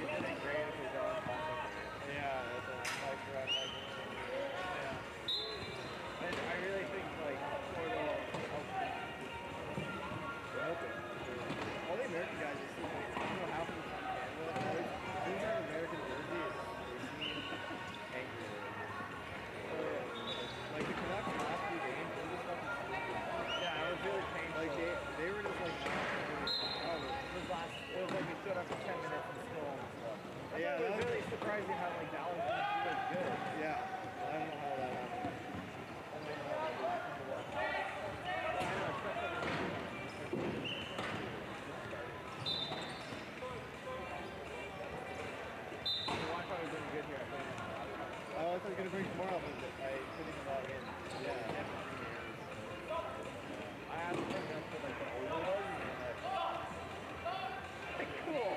Isn't it great if you're going home with me? Yeah, that's like run like Yeah. And I really think like Portal helps them. they're open. All the American guys are seem like, I don't know how from Canada, always, as soon as they're in American jersey, they seem angrier. Like the Canucks last few games, they just fucking Yeah, it was really painful. like they were just like not It was like we showed up for 10 minutes and still almost lost. Yeah, It was really surprising how like Dallas didn't feel as good. yeah. I don't know how that happened. The Wi-Fi was really good here. I put it in my laptop. I was gonna bring tomorrow, but I couldn't log in. Yeah. I asked him for like the overload and they're like cool.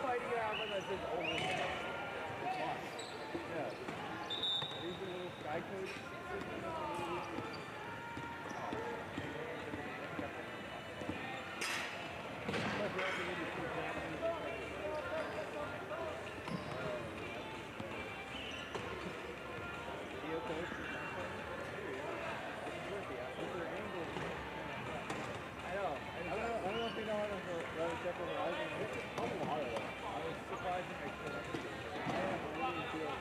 Fighting around with us is overload. It's fun. Yeah. These are little sky codes. I don't know if they know how to run a separate horizon. It's a couple of them. I was surprised when I couldn't. I really feel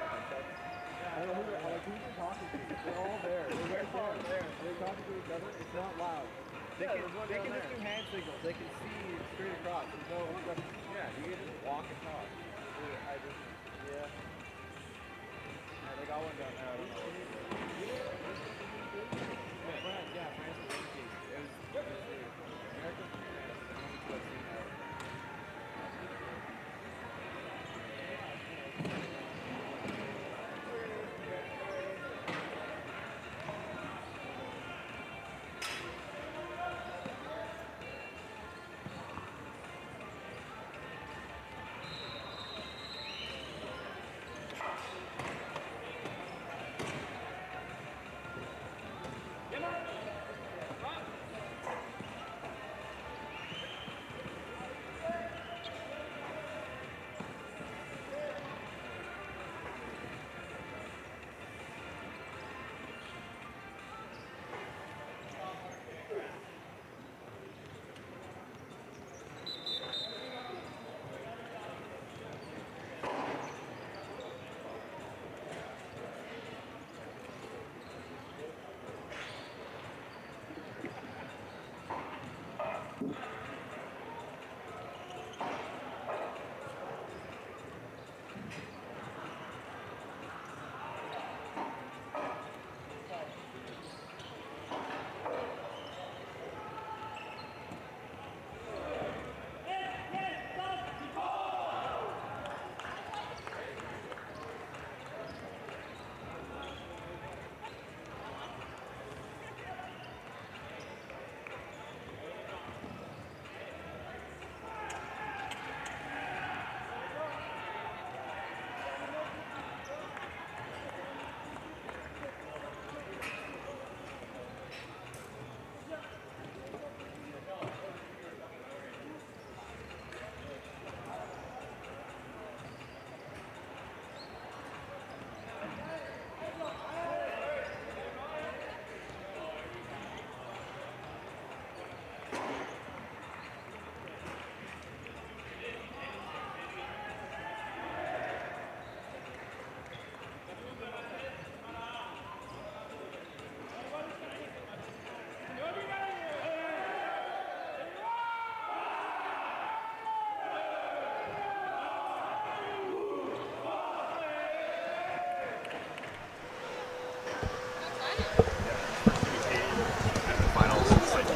I don't know who they're talking to. They're all there. They're right there. They're talking to each other. It's not loud. They can just do hand signals. They can see straight across. There's no obstruction. Yeah, you can just walk and talk. Yeah. They got one down there. I don't know. France was empty. It was America.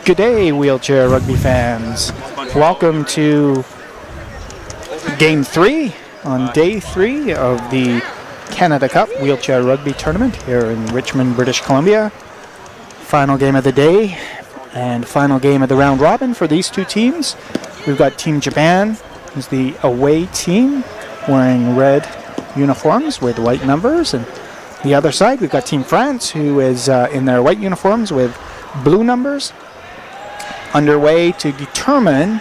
Good day, wheelchair rugby fans. Welcome to Game 3 on Day 3 of the Canada Cup Wheelchair Rugby Tournament here in Richmond, British Columbia. Final game of the day and final game of the round robin for these two teams. We've got Team Japan, who's the away team, wearing red uniforms with white numbers, and the other side, we've got Team France, who is in their white uniforms with blue numbers, underway to determine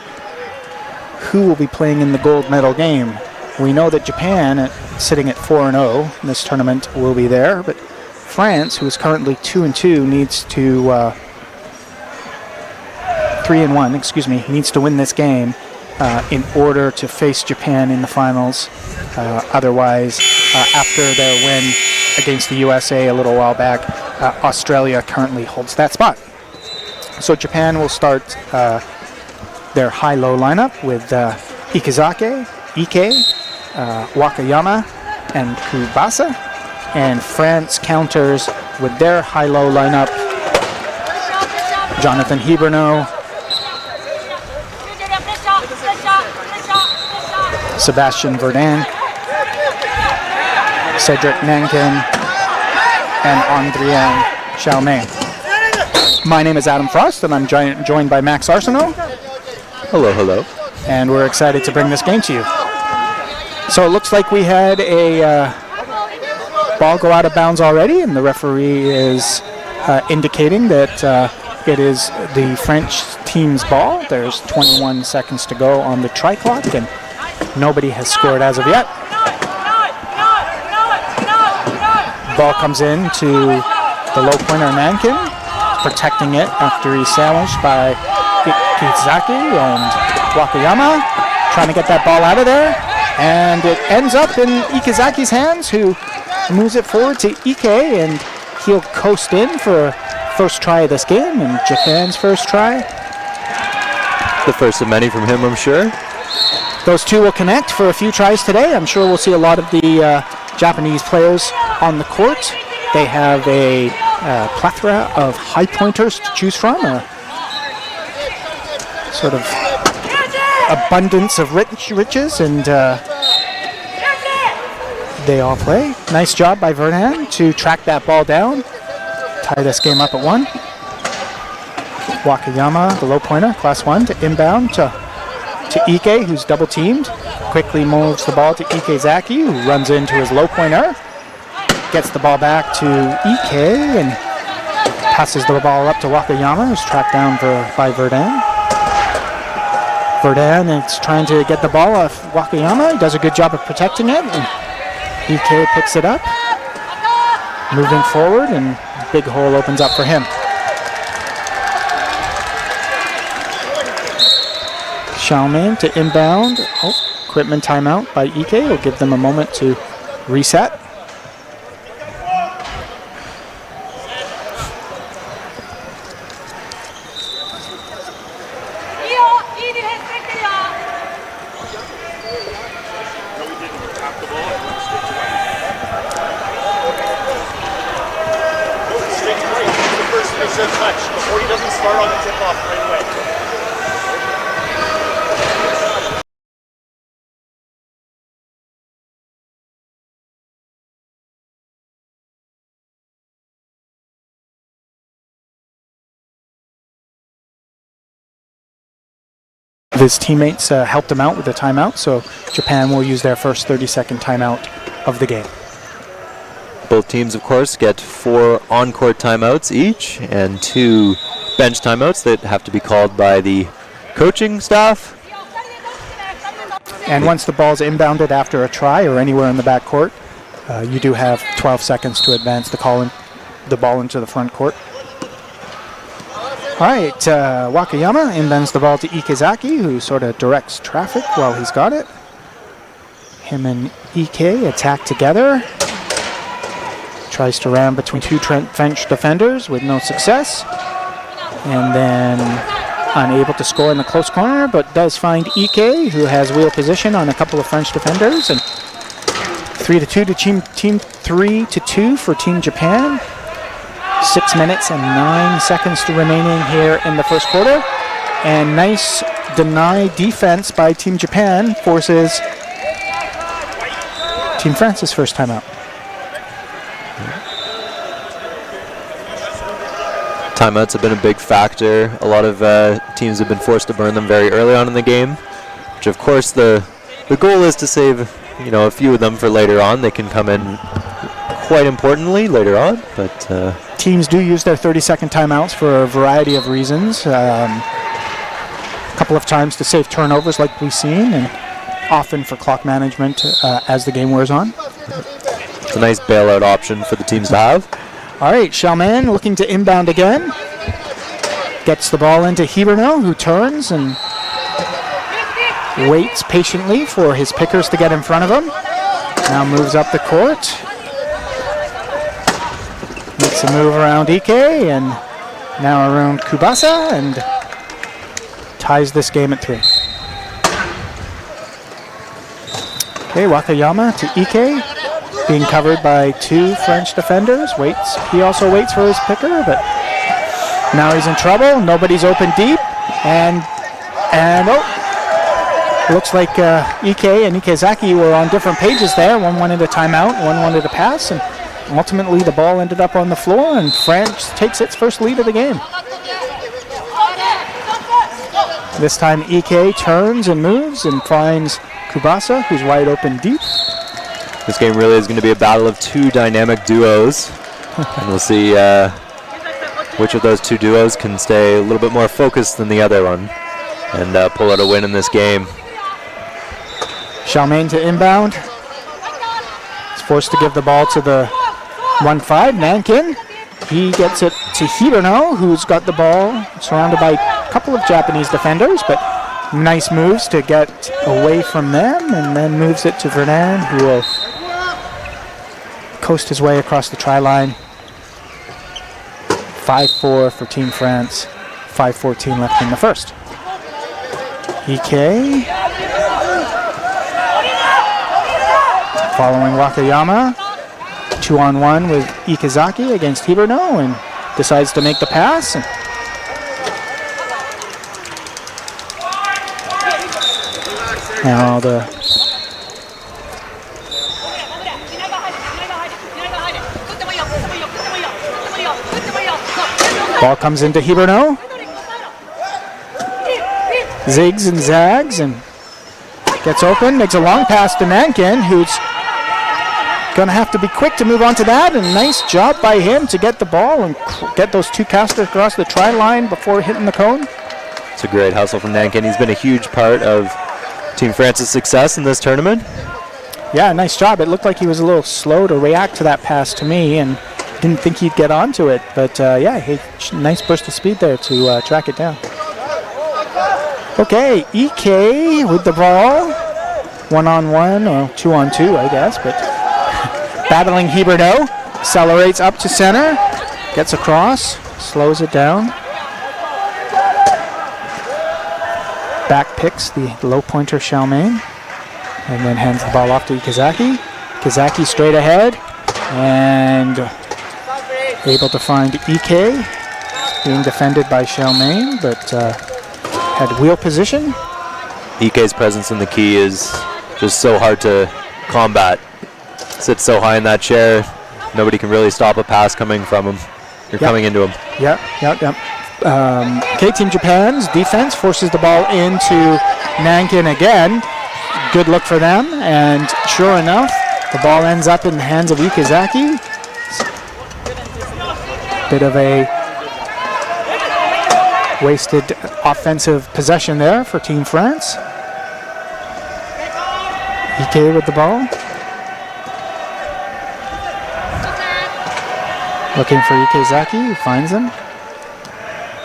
who will be playing in the gold medal game. We know that Japan, sitting at 4-0 in this tournament, will be there, but France, who is currently 2-2, needs to 3-1, excuse me, needs to win this game in order to face Japan in the finals. Otherwise, after their win against the USA a little while back, Australia currently holds that spot. So Japan will start their high-low lineup with Ikizake, Ike, Wakayama, and Kubasa. And France counters with their high-low lineup, Jonathan Hiberno, Sebastian Verdun, Cedric Nankin, and Andrien Chalmain. My name is Adam Frost, and I'm joined by Max Arsenault. Hello, hello. And we're excited to bring this game to you. So it looks like we had a ball go out of bounds already, and the referee is indicating that it is the French team's ball. There's 21 seconds to go on the try clock, and nobody has scored as of yet. Ball comes in to the low pointer Nankin, protecting it after he's sandwiched by Ikizaki and Wakayama, trying to get that ball out of there, and it ends up in Ikizaki's hands, who moves it forward to Ike, and he'll coast in for first try of this game, and Japan's first try. The first of many from him, I'm sure. Those two will connect for a few tries today. I'm sure we'll see a lot of the Japanese players on the court. They have a plethora of high pointers to choose from, a sort of abundance of riches, and they all play. Nice job by Verdun to track that ball down, tie this game up at 1. Wakayama, the low pointer, class 1, to inbound to Ike, who's double teamed. Quickly moves the ball to Ikizaki, who runs into his low pointer. Gets the ball back to Ike and passes the ball up to Wakayama, who's tracked down by Verdun. Verdun is trying to get the ball off Wakayama. He does a good job of protecting it, and Ike picks it up. Moving forward, and big hole opens up for him. Chalmain to inbound. Oh, equipment timeout by Ike. Will give them a moment to reset. Touch before he doesn't start on the tip-off right away. His teammates helped him out with the timeout, so Japan will use their first 30-second timeout of the game. Both teams, of course, get 4 on-court timeouts each and 2 bench timeouts that have to be called by the coaching staff. And once the ball's inbounded after a try or anywhere in the back court, you do have 12 seconds to advance the ball into the front court. All right, Wakayama inbounds the ball to Ikizaki, who sort of directs traffic while he's got it. Him and Ike attack together. Tries to ram between 2 French defenders with no success. And then unable to score in the close corner, but does find Ike, who has wheel position on a couple of French defenders. And 3-2 to team 3-2 for Team Japan. 6 minutes and 9 seconds to remaining here in the first quarter. And nice deny defense by Team Japan forces Team France's first timeout. Timeouts have been a big factor. A lot of teams have been forced to burn them very early on in the game, which of course the goal is to save a few of them for later on. They can come in quite importantly later on, but Teams do use their 30-second timeouts for a variety of reasons. A couple of times to save turnovers like we've seen, and often for clock management as the game wears on. it's a nice bailout option for the teams to have. All right, Chalmain looking to inbound again. Gets the ball into Hiberno, who turns and waits patiently for his pickers to get in front of him. Now moves up the court. Makes a move around Ike and now around Kubasa and ties this game at 3. Okay, Wakayama to Ike, being covered by 2 French defenders. Waits. He also waits for his picker, but now he's in trouble. Nobody's open deep, and looks like Ike and Ikezaki were on different pages there. One wanted a timeout, one wanted a pass, and ultimately the ball ended up on the floor, and France takes its first lead of the game. This time Ike turns and moves and finds Kubasa, who's wide open deep. This game really is going to be a battle of 2 dynamic duos, and we'll see which of those 2 duos can stay a little bit more focused than the other one and pull out a win in this game. Chalmain to inbound. He's forced to give the ball to the 1-5, Nankin. He gets it to Hiberno, who's got the ball surrounded by a couple of Japanese defenders, but nice moves to get away from them, and then moves it to Vernon, who will coast his way across the try line. 5-4 for Team France. 5:14 left in the first. Ike following Wakayama. 2-on-1 with Ikezaki against Hiberno, and decides to make the pass. Now the ball comes into Hiberno. Zigs and zags and gets open, makes a long pass to Nankin, who's going to have to be quick to move on to that, and nice job by him to get the ball and get those 2 casters across the try line before hitting the cone. It's a great hustle from Nankin. He's been a huge part of Team France's success in this tournament. Yeah, nice job. It looked like he was a little slow to react to that pass to me, and didn't think he'd get onto it, but yeah, nice burst of speed there to track it down. Okay, Ike with the ball. 1-on-1, or 2-on-2, I guess, but battling Hiberno. Accelerates up to center. Gets across. Slows it down. Back picks the low pointer Chalmain. And then hands the ball off to Ikezaki. Ikezaki straight ahead. And able to find Ike. Being defended by Chalmain, but had wheel position. Ike's presence in the key is just so hard to combat. Sits so high in that chair, nobody can really stop a pass coming from him. You're coming into him. Yep. Okay, Team Japan's defense forces the ball into Nankin again. Good look for them, and sure enough, the ball ends up in the hands of Ikezaki. Bit of a wasted offensive possession there for Team France. Ike with the ball. Looking for Ikezaki, who finds him.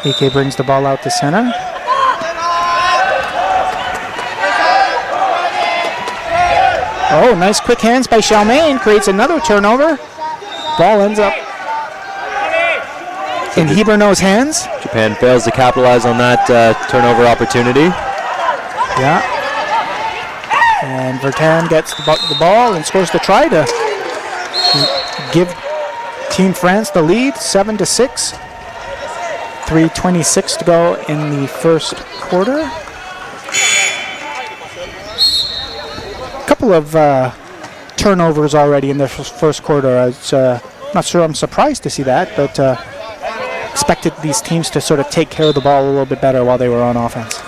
Ike brings the ball out to center. Oh, nice quick hands by Chalmain. Creates another turnover. Ball ends up in Hiberno's hands. Japan fails to capitalize on that turnover opportunity. Yeah. And Vertan gets the ball and scores the try to give Team France the lead, 7-6. 3:26 to go in the first quarter. A couple of turnovers already in the first quarter. I was not sure I'm surprised to see that, but expected these teams to sort of take care of the ball a little bit better while they were on offense.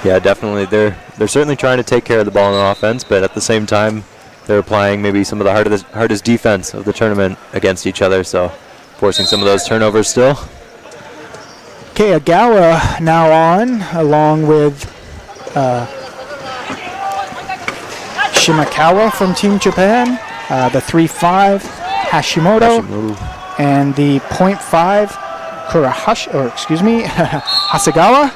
Yeah, definitely. They're certainly trying to take care of the ball on offense, but at the same time, they're applying maybe some of the hardest defense of the tournament against each other, so forcing some of those turnovers still. Okay, Agawa now on, along with Shimakawa from Team Japan, the 3-5 Hashimoto, and the 0.5 Hasegawa.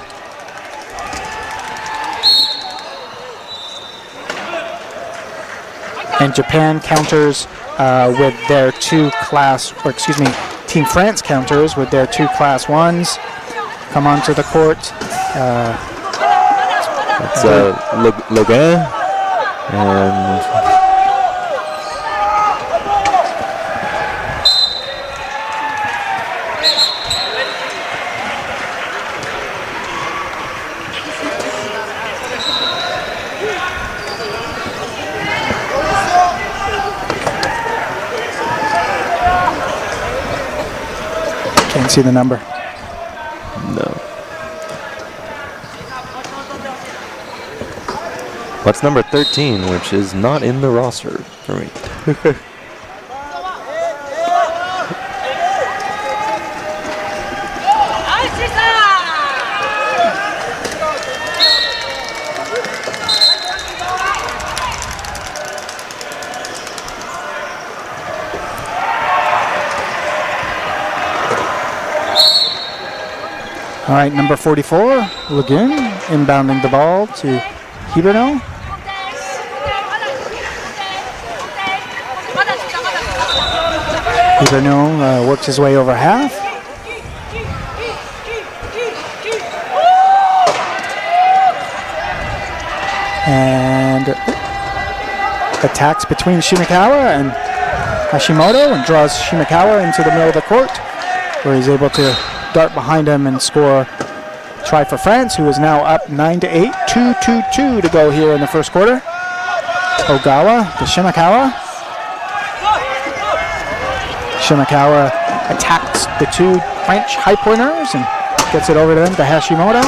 And Japan counters with their Team France counters with their 2 Class 1s. Come onto the court. It's Logan and can't see the number. No. What's number 13, which is not in the roster for me? All right, number 44, Lagoon, inbounding the ball to Hiberno. Hiberno works his way over half. And attacks between Shimakawa and Hashimoto and draws Shimakawa into the middle of the court, where he's able to dart behind him and score. Try for France, who is now up 9-8, 2-2-2 to go here in the first quarter. Ogawa to Shimakawa. Shimakawa attacks the 2 French high pointers and gets it over to them to Hashimoto.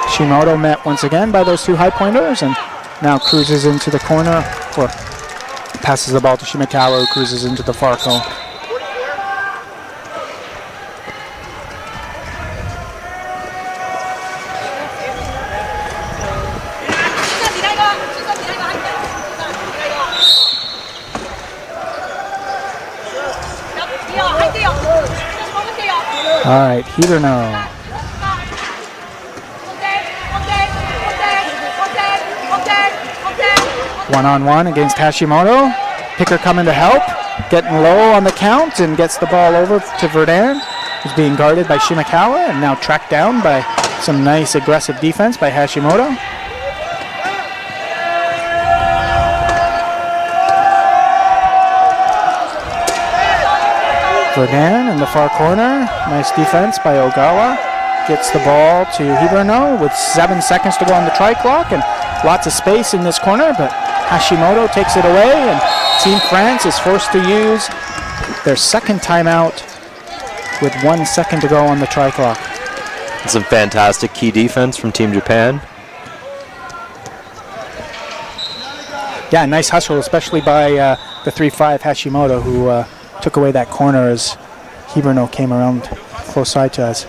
Hashimoto met once again by those 2 high pointers and now cruises into the corner, or passes the ball to Shimakawa, who cruises into the far cone. All right, Hiberno. One-on-one against Hashimoto. Picker coming to help, getting low on the count and gets the ball over to Verdun, who's being guarded by Shimakawa and now tracked down by some nice aggressive defense by Hashimoto. Verdun in the far corner. Nice defense by Ogawa. Gets the ball to Hiberno with 7 seconds to go on the try clock and lots of space in this corner, but Hashimoto takes it away and Team France is forced to use their second timeout with 1 second to go on the try clock. Some fantastic key defense from Team Japan. Yeah, nice hustle, especially by the 3-5 Hashimoto, who took away that corner as Hiberno came around close side to us.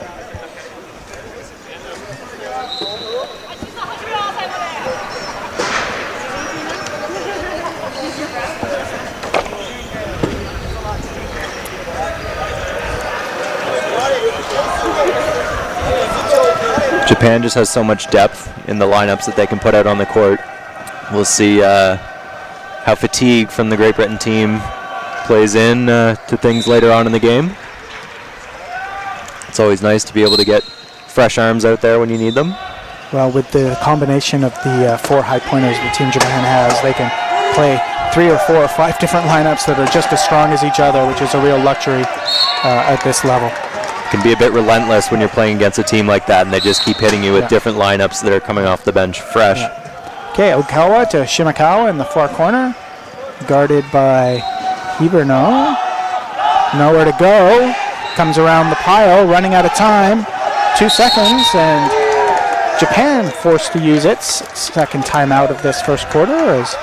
Japan just has so much depth in the lineups that they can put out on the court. We'll see how fatigue from the Great Britain team plays in to things later on in the game. It's always nice to be able to get fresh arms out there when you need them. Well, with the combination of the 4 high pointers that Team Japan has, they can play 3 or 4 or 5 different lineups that are just as strong as each other, which is a real luxury at this level. Can be a bit relentless when you're playing against a team like that, and they just keep hitting you with different lineups that are coming off the bench fresh. Yeah. Okay, Okawa to Shimakawa in the far corner, guarded by Hiberno. Nowhere to go. Comes around the pile, running out of time. 2 seconds, and Japan forced to use its second timeout of this first quarter as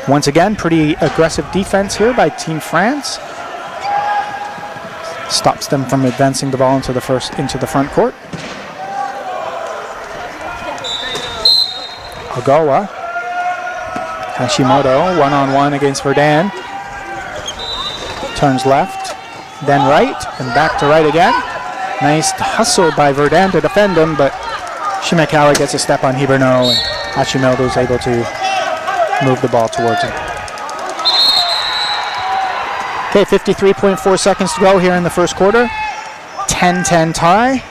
Once again, pretty aggressive defense here by Team France. Stops them from advancing the ball into the front court. Ogawa. Hashimoto, one-on-one against Verdun. Turns left, then right, and back to right again. Nice hustle by Verdun to defend him, but Shimakawa gets a step on Hiberno, and Hashimoto is able to move the ball towards him. Okay, 53.4 seconds to go here in the first quarter. 10-10 tie.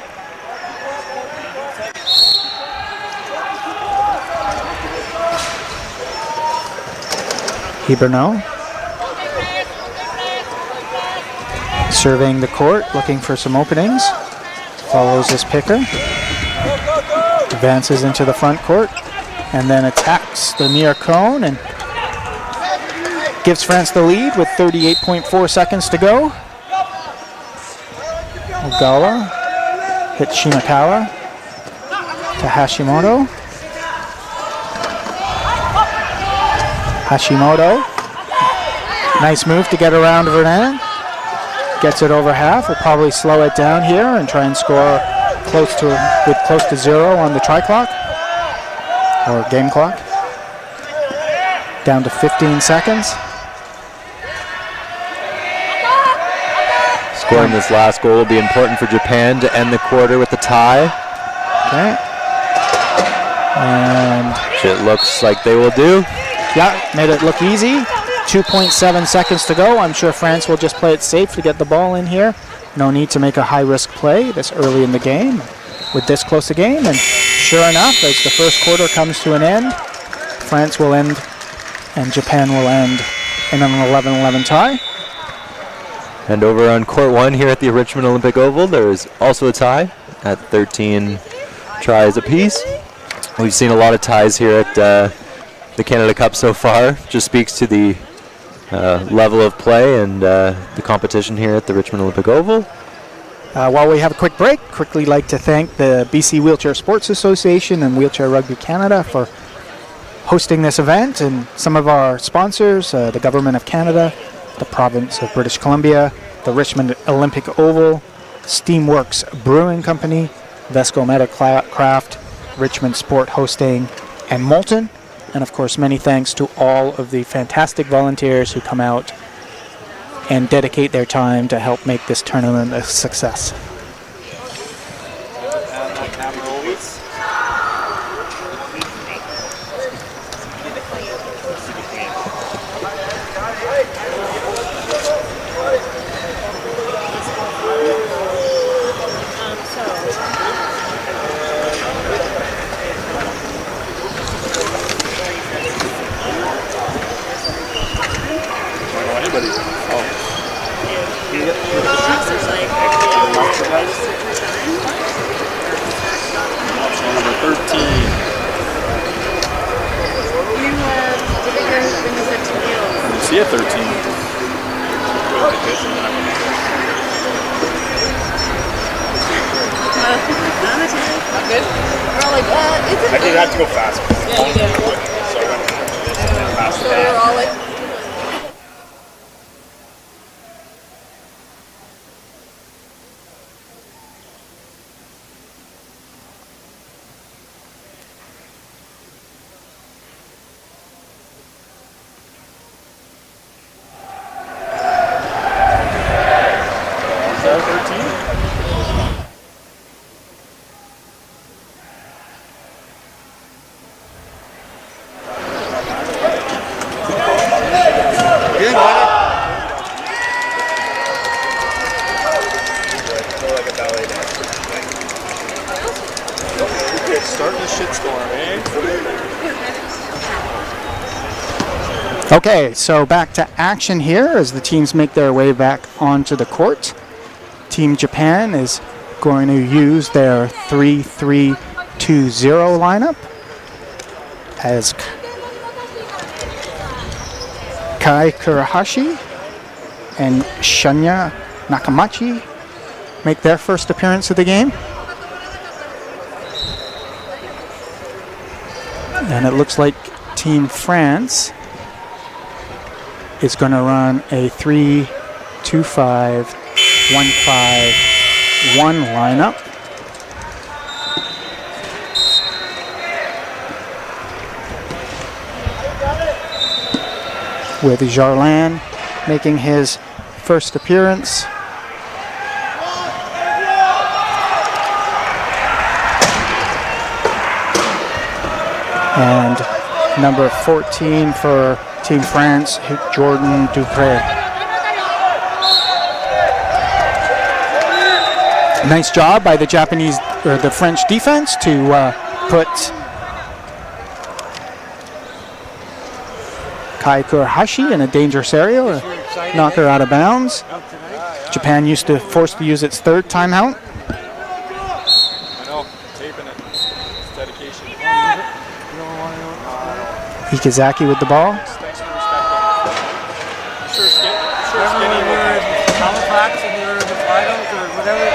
Hiberno surveying the court, looking for some openings. Follows his picker. Advances into the front court and then attacks the near cone and gives France the lead with 38.4 seconds to go. Ogawa hits Shimakawa to Hashimoto. Hashimoto, nice move to get around Verdun. Gets it over half. Will probably slow it down here and try and score close to 0 on the tri-clock or game clock. Down to 15 seconds. Scoring this last goal will be important for Japan to end the quarter with a tie. Okay. And it looks like they will do. Yeah, made it look easy. 2.7 seconds to go. I'm sure France will just play it safe to get the ball in here. No need to make a high-risk play this early in the game with this close a game. And sure enough, as the first quarter comes to an end, France will end and Japan will end in an 11-11 tie. And over on court 1 here at the Richmond Olympic Oval, there is also a tie at 13 tries apiece. We've seen a lot of ties here at the Canada Cup so far. Just speaks to the level of play and the competition here at the Richmond Olympic Oval. While we have a quick break, quickly like to thank the BC Wheelchair Sports Association and Wheelchair Rugby Canada for hosting this event, and some of our sponsors, the Government of Canada, the Province of British Columbia, the Richmond Olympic Oval, Steamworks Brewing Company, Vesco Metacraft, Richmond Sport Hosting, and Molten. And of course, many thanks to all of the fantastic volunteers who come out and dedicate their time to help make this tournament a success. Yeah, 13. Good. We're all like, I did have to go fast. Yeah, you did. So I went after this and then past So that. we're all like, Okay, so back to action here as the teams make their way back onto the court. Team Japan is going to use their 3-3-2-0 lineup as Kai Kurahashi and Shanya Nakamachi make their first appearance of the game. And it looks like Team France is going to run a 3-2-5-1-5-1 lineup. With Jarlan making his first appearance. And number 14 for Team France, Jordan Dupré. Nice job by the the French defense to put Kai Kurahashi in a dangerous area, knock her out of bounds. Japan used to force to use its third timeout. I know, taping it. It's dedication. Ikazaki with the ball. Thanks for respecting. Sure, skinny. Halifax and you're the finals or whatever.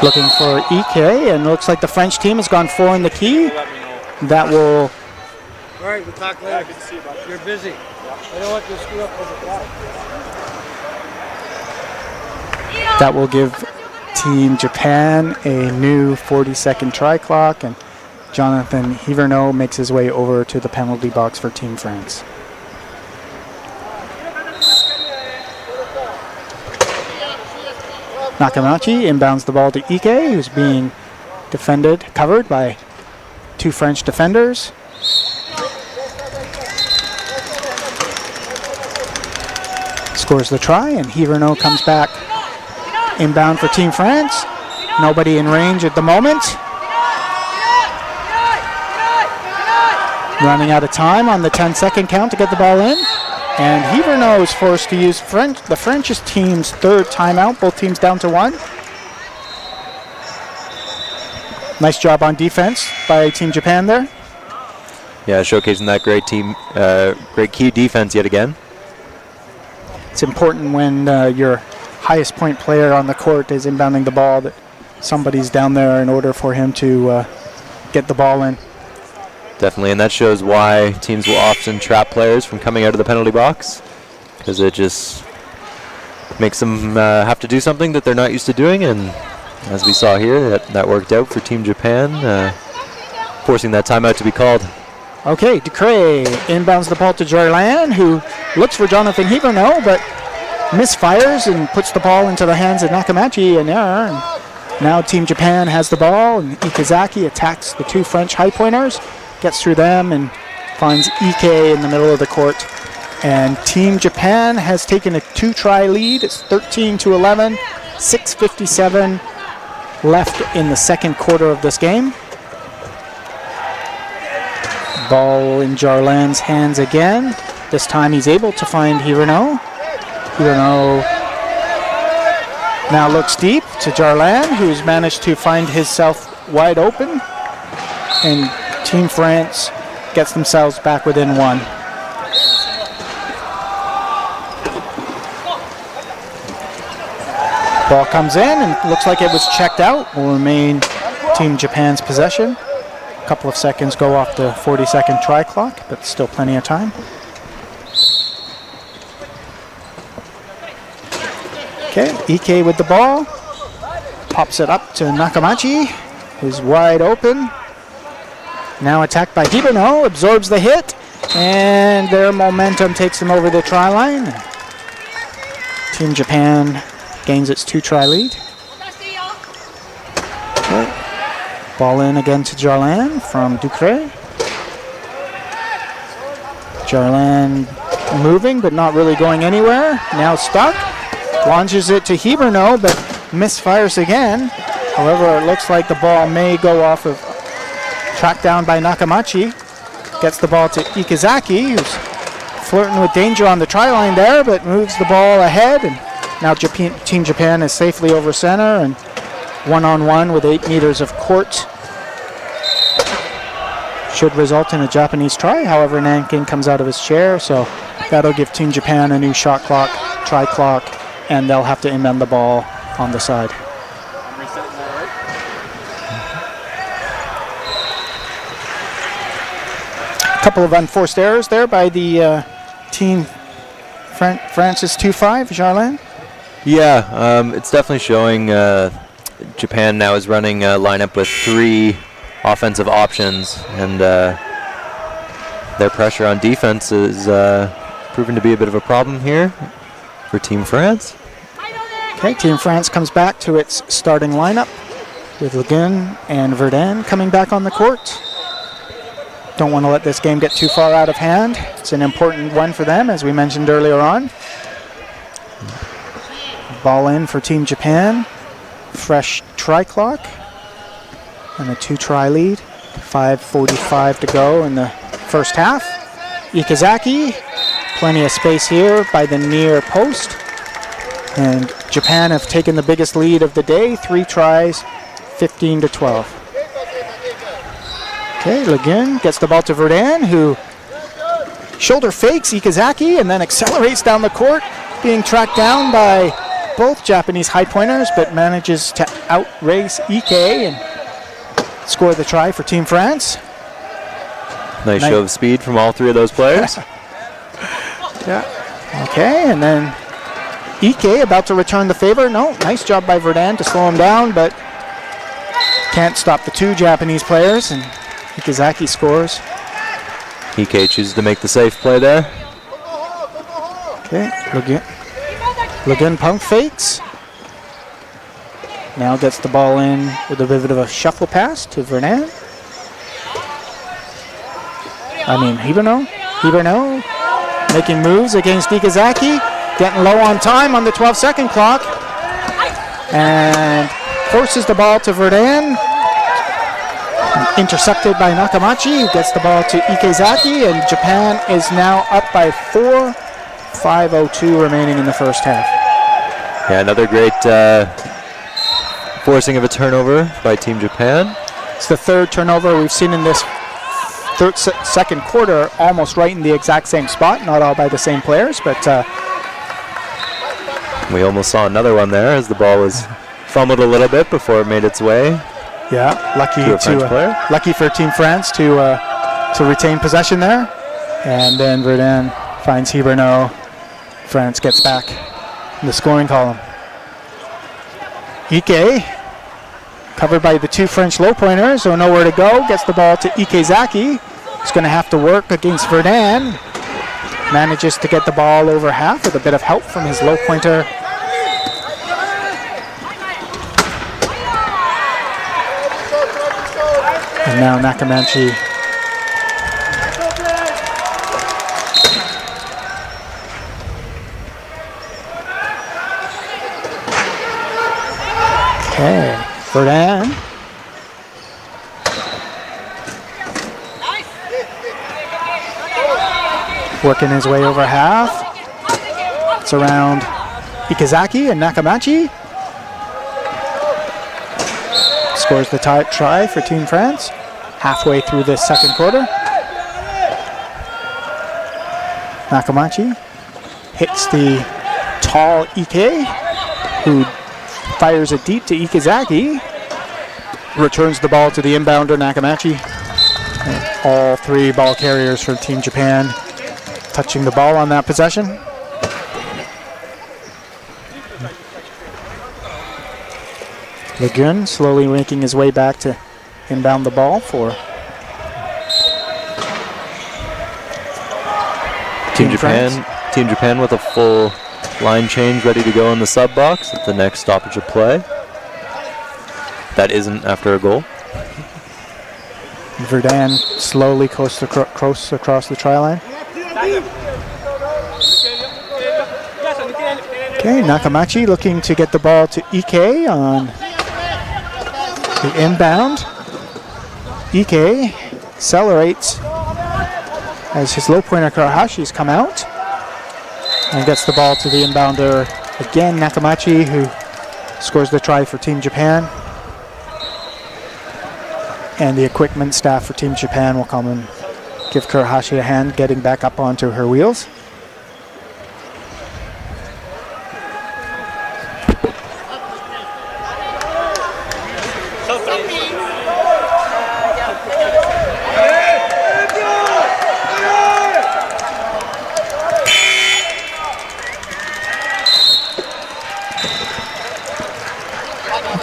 Looking for EK, and looks like the French team has gone 4 in the key. Let me know. That will All right, we'll talk later. Yeah, good to see you, bud. You're busy. I don't want you to screw up on the clock. give Team Japan a new 40-second try clock, and Jonathan Hiverneau makes his way over to the penalty box for Team France. Nakamachi inbounds the ball to Ike, who's being covered by 2 French defenders. Scores the try, and Hiverneau comes back inbound for Team France. Nobody in range at the moment. Running out of time on the 10-second count to get the ball in. And Hiverneau is forced to use the French team's third timeout, both teams down to 1. Nice job on defense by Team Japan there. Yeah, showcasing that great key defense yet again. It's important when your highest point player on the court is inbounding the ball that somebody's down there in order for him to get the ball in. Definitely, and that shows why teams will often trap players from coming out of the penalty box, because it just makes them have to do something that they're not used to doing, and as we saw here, that worked out for Team Japan, forcing that timeout to be called. Okay, Ducre inbounds the ball to Jarlan, who looks for Jonathan Hiverneau, but misfires and puts the ball into the hands of Nakamachi in error. And now Team Japan has the ball, and Ikazaki attacks the 2 French high pointers, gets through them, and finds Ike in the middle of the court. And Team Japan has taken a 2-try lead. It's 13-11, 6:57 left in the second quarter of this game. Ball in Jarlan's hands again. This time he's able to find Hiverneau. Hiverneau now looks deep to Jarlan, who's managed to find himself wide open. And Team France gets themselves back within 1. Ball comes in and looks like it was checked out. Will remain Team Japan's possession. A couple of seconds go off the 40-second try clock, but still plenty of time. Okay, Ike with the ball. Pops it up to Nakamachi, who's wide open. Now attacked by Hiverneau, absorbs the hit, and their momentum takes them over the try line. Team Japan gains its 2-try lead. Okay. Ball in again to Jarlan from Ducre. Jarlan moving, but not really going anywhere. Now stuck. Launches it to Hiverneau, but misfires again. However, it looks like the ball may go off of, tracked down by Nakamachi. Gets the ball to Ikazaki, who's flirting with danger on the try line there, but moves the ball ahead. And now Team Japan is safely over center and one-on-one with 8 meters of court. Should result in a Japanese try. However, Nankin comes out of his chair, so that'll give Team Japan a new shot clock, try clock, and they'll have to inbound the ball on the side. Couple of unforced errors there by the team France's 2-5, Jarlin. Yeah, it's definitely showing Japan now is running a lineup with 3 offensive options, and their pressure on defense is proving to be a bit of a problem here for Team France. Okay, Team France comes back to its starting lineup with Le Guen and Verdun coming back on the court. Don't want to let this game get too far out of hand. It's an important one for them, as we mentioned earlier on. Ball in for Team Japan. Fresh try clock and a 2-try lead. 5:45 to go in the first half. Ikazaki, plenty of space here by the near post. And Japan have taken the biggest lead of the day. 3 tries, 15-12. Okay, Le Guen gets the ball to Verdun, who shoulder fakes Ikazaki and then accelerates down the court, being tracked down by both Japanese high pointers, but manages to outrace Ike and score the try for Team France. Nice show of speed from all 3 of those players. Yeah. Okay, and then Ike about to return the favor. No, nice job by Verdun to slow him down, but can't stop the 2 Japanese players, and Ikazaki scores. Ike chooses to make the safe play there. Okay, Le Guen pump fakes. Now gets the ball in with a bit of a shuffle pass to Verdun. Hiberno making moves against Ikazaki. Getting low on time on the 12-second clock. And forces the ball to Verdun. Intercepted by Nakamachi, who gets the ball to Ikazaki, and Japan is now up by 4. 5:02 remaining in the first half. Yeah, another great forcing of a turnover by Team Japan. It's the 3rd turnover we've seen in this second quarter, almost right in the exact same spot, not all by the same players, but we almost saw another one there as the ball was fumbled a little bit before it made its way. Yeah, lucky for Team France to retain possession there, and then Verdun finds Hiberno. France gets back in the scoring column. Ike, covered by the 2 French low pointers, so nowhere to go. Gets the ball to Ikazaki. He's going to have to work against Verdun. Manages to get the ball over half with a bit of help from his low pointer. And now Nakamachi. Okay, Verdun. Working his way over half. It's around Ikazaki and Nakamachi. Scores the try for Team France. Halfway through this second quarter. Nakamachi hits the tall Ike, who fires it deep to Ikazaki. Returns the ball to the inbounder, Nakamachi. And all 3 ball carriers for Team Japan touching the ball on that possession. Le Guen slowly making his way back to inbound the ball for Team Japan. Team Japan with a full line change ready to go in the sub box at the next stoppage of play. That isn't after a goal. Verdun slowly coasts across the try line. Okay, Nakamachi looking to get the ball to Ike on the inbound. Ike accelerates as his low pointer Karahashi's come out and gets the ball to the inbounder again, Nakamachi, who scores the try for Team Japan. And the equipment staff for Team Japan will come and give Kurahashi a hand getting back up onto her wheels.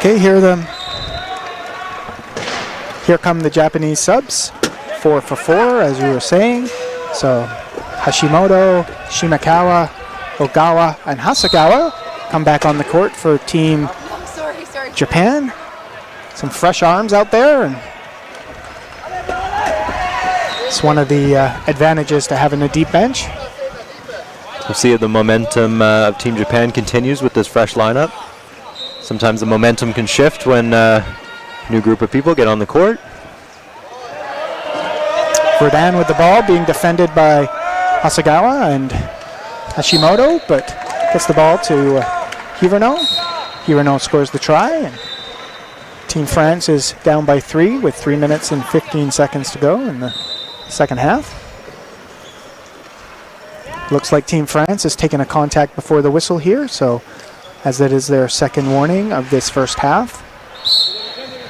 Okay, here come the Japanese subs. 4 for 4, as you were saying. So Hashimoto, Shimakawa, Ogawa, and Hasegawa come back on the court for Team Japan. Some fresh arms out there, and it's one of the advantages to having a deep bench. We'll see if the momentum of Team Japan continues with this fresh lineup. Sometimes the momentum can shift when a new group of people get on the court. Verdun with the ball, being defended by Hasegawa and Hashimoto, but gets the ball to Hirono. Hirono scores the try, and Team France is down by 3 with 3 minutes and 15 seconds to go in the second half. Looks like Team France has taken a contact before the whistle here, so as that is their second warning of this first half.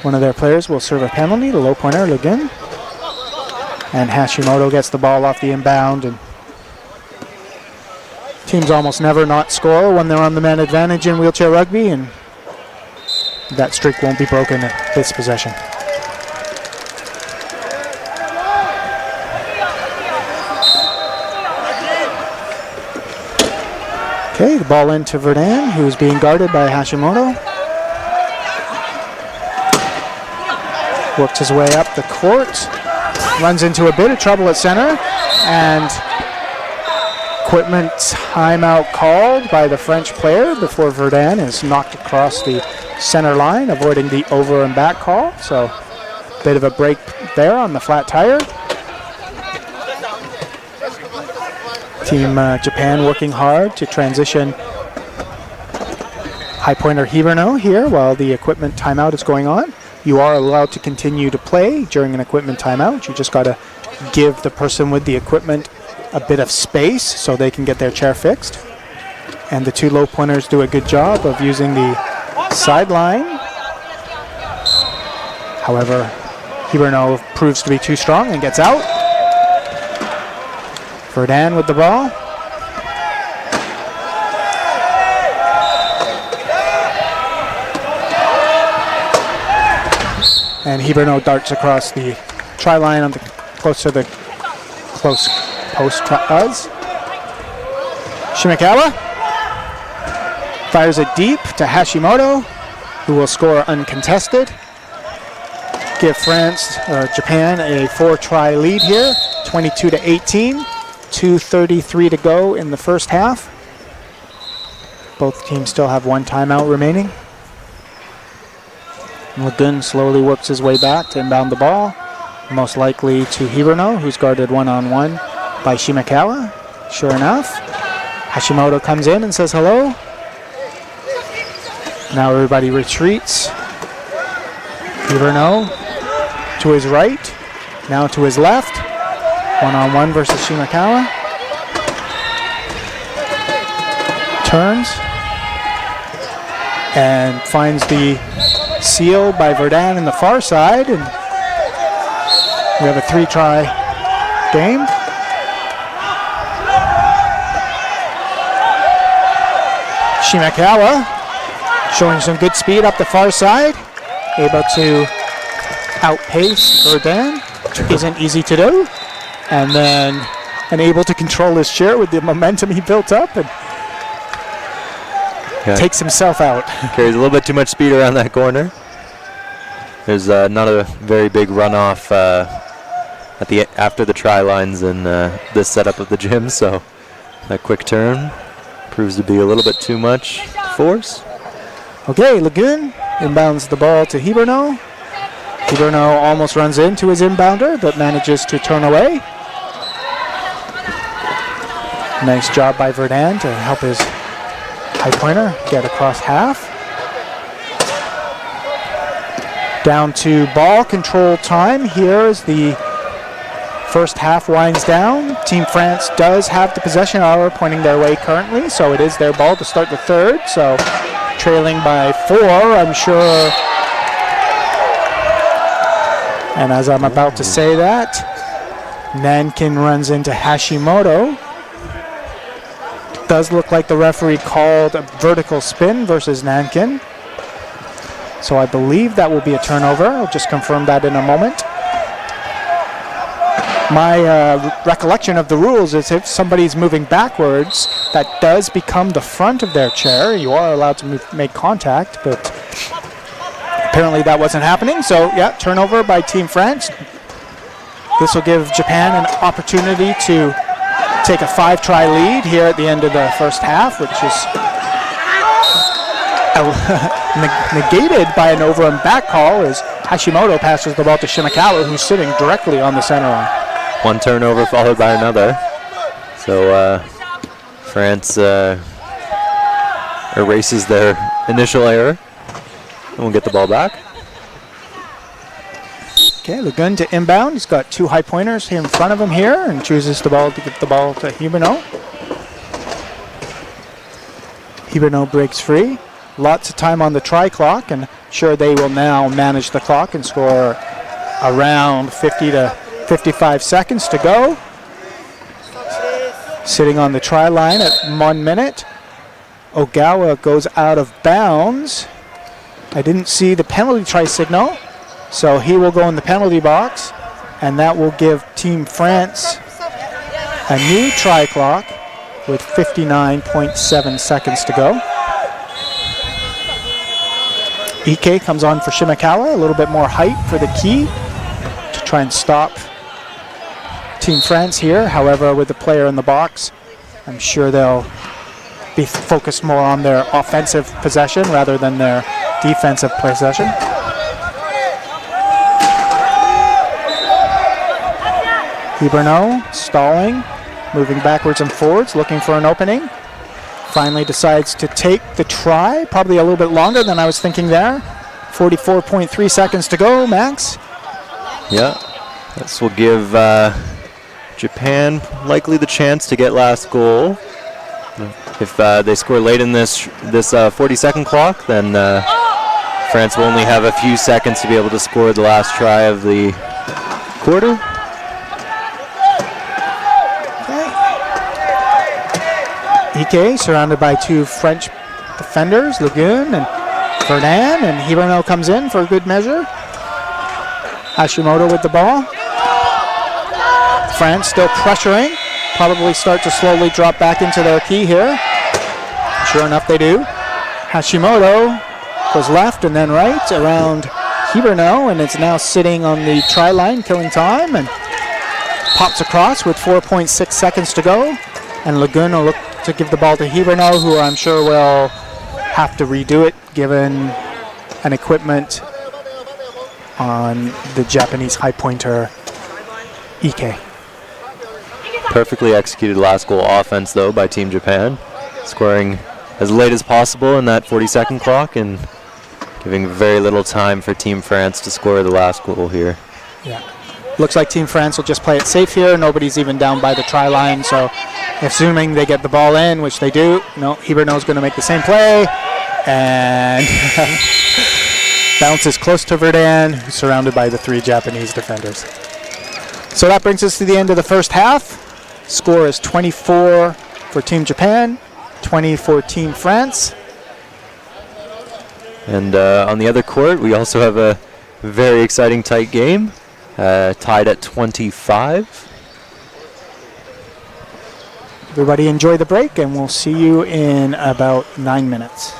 One of their players will serve a penalty, the low pointer, Le Guin. And Hashimoto gets the ball off the inbound, and teams almost never not score when they're on the man advantage in wheelchair rugby, and that streak won't be broken at this possession. Okay, the ball into Verdun, who's being guarded by Hashimoto. Works his way up the court, runs into a bit of trouble at center, and equipment timeout called by the French player before Verdun is knocked across the center line, avoiding the over and back call. So a bit of a break there on the flat tire. Team Japan working hard to transition high pointer Hirono here while the equipment timeout is going on. You are allowed to continue to play during an equipment timeout. You just got to give the person with the equipment a bit of space so they can get their chair fixed. And the two low pointers do a good job of using the sideline. However, Hirono proves to be too strong and gets out. Verdun with the ball. And Hirono darts across the try line on the close post does. Shimakawa fires it deep to Hashimoto, who will score uncontested. Give Japan a 4-try lead here, 22-18. 2:33 to go in the first half. Both teams still have one timeout remaining. Le Guin slowly works his way back to inbound the ball, most likely to Hirono, who's guarded one-on-one by Shimakawa. Sure enough, Hashimoto comes in and says hello. Now everybody retreats. Hirono to his right, now to his left. One-on-one versus Shimakawa. Turns and finds the seal by Verdun in the far side, and we have a 3-try game. Shimakawa showing some good speed up the far side, able to outpace Verdun, which isn't easy to do. And then able to control his chair with the momentum he built up, and takes himself out. Carries a little bit too much speed around that corner. There's not a very big runoff after the try lines in this setup of the gym, so that quick turn proves to be a little bit too much force. Okay, Le Guin inbounds the ball to Hirono. Hirono almost runs into his inbounder, but manages to turn away. Nice job by Verdun to help his high pointer get across half. Down to ball control time. Here as the first half winds down. Team France does have the possession arrow pointing their way currently, so it is their ball to start the third. So trailing by 4, I'm sure. And as I'm about to say that, Nankin runs into Hashimoto. Does look like the referee called a vertical spin versus Nankin. So I believe that will be a turnover. I'll just confirm that in a moment. My recollection of the rules is if somebody's moving backwards, that does become the front of their chair. You are allowed to make contact, but apparently that wasn't happening. So yeah, turnover by Team France. This will give Japan an opportunity to take a 5-try lead here at the end of the first half, which is negated by an over and back call as Hashimoto passes the ball to Shimakawa, who's sitting directly on the center line. One turnover followed by another. So France erases their initial error and we'll get the ball back. Okay, Lagun to inbound. He's got 2 high pointers in front of him here and chooses the ball to give the ball to Hiberno. Hiberno breaks free. Lots of time on the try clock, and sure they will now manage the clock and score around 50 to 55 seconds to go. Sitting on the try line at 1 minute. Ogawa goes out of bounds. I didn't see the penalty try signal, so he will go in the penalty box, and that will give Team France a new try clock with 59.7 seconds to go. Ike comes on for Shimakawa, a little bit more height for the key to try and stop Team France here. However, with the player in the box, I'm sure they'll be focused more on their offensive possession rather than their defensive possession. Hiberno stalling, moving backwards and forwards, looking for an opening. Finally decides to take the try, probably a little bit longer than I was thinking there. 44.3 seconds to go, Max. Yeah, this will give Japan likely the chance to get last goal. If they score late in this 40-second clock, then France will only have a few seconds to be able to score the last try of the quarter. Ike surrounded by 2 French defenders, Lagun and Ferdinand, and Hiberno comes in for a good measure. Hashimoto with the ball. France still pressuring, probably start to slowly drop back into their key here. Sure enough they do. Hashimoto goes left and then right around Hiberno, and it's now sitting on the try line, killing time, and pops across with 4.6 seconds to go. And Lagun will look to give the ball to Hiberno, who I'm sure will have to redo it given an equipment on the Japanese high pointer Ike. Perfectly executed last goal offense though by Team Japan, scoring as late as possible in that 40-second clock and giving very little time for Team France to score the last goal here. Yeah. Looks like Team France will just play it safe here. Nobody's even down by the try line, so assuming they get the ball in, which they do, Hiberno's going to make the same play, and bounces close to Verdun, who's surrounded by the 3 Japanese defenders. So that brings us to the end of the first half. Score is 24 for Team Japan, 20 for Team France. And on the other court, we also have a very exciting tight game. Tied at 25. Everybody enjoy the break, and we'll see you in about 9 minutes.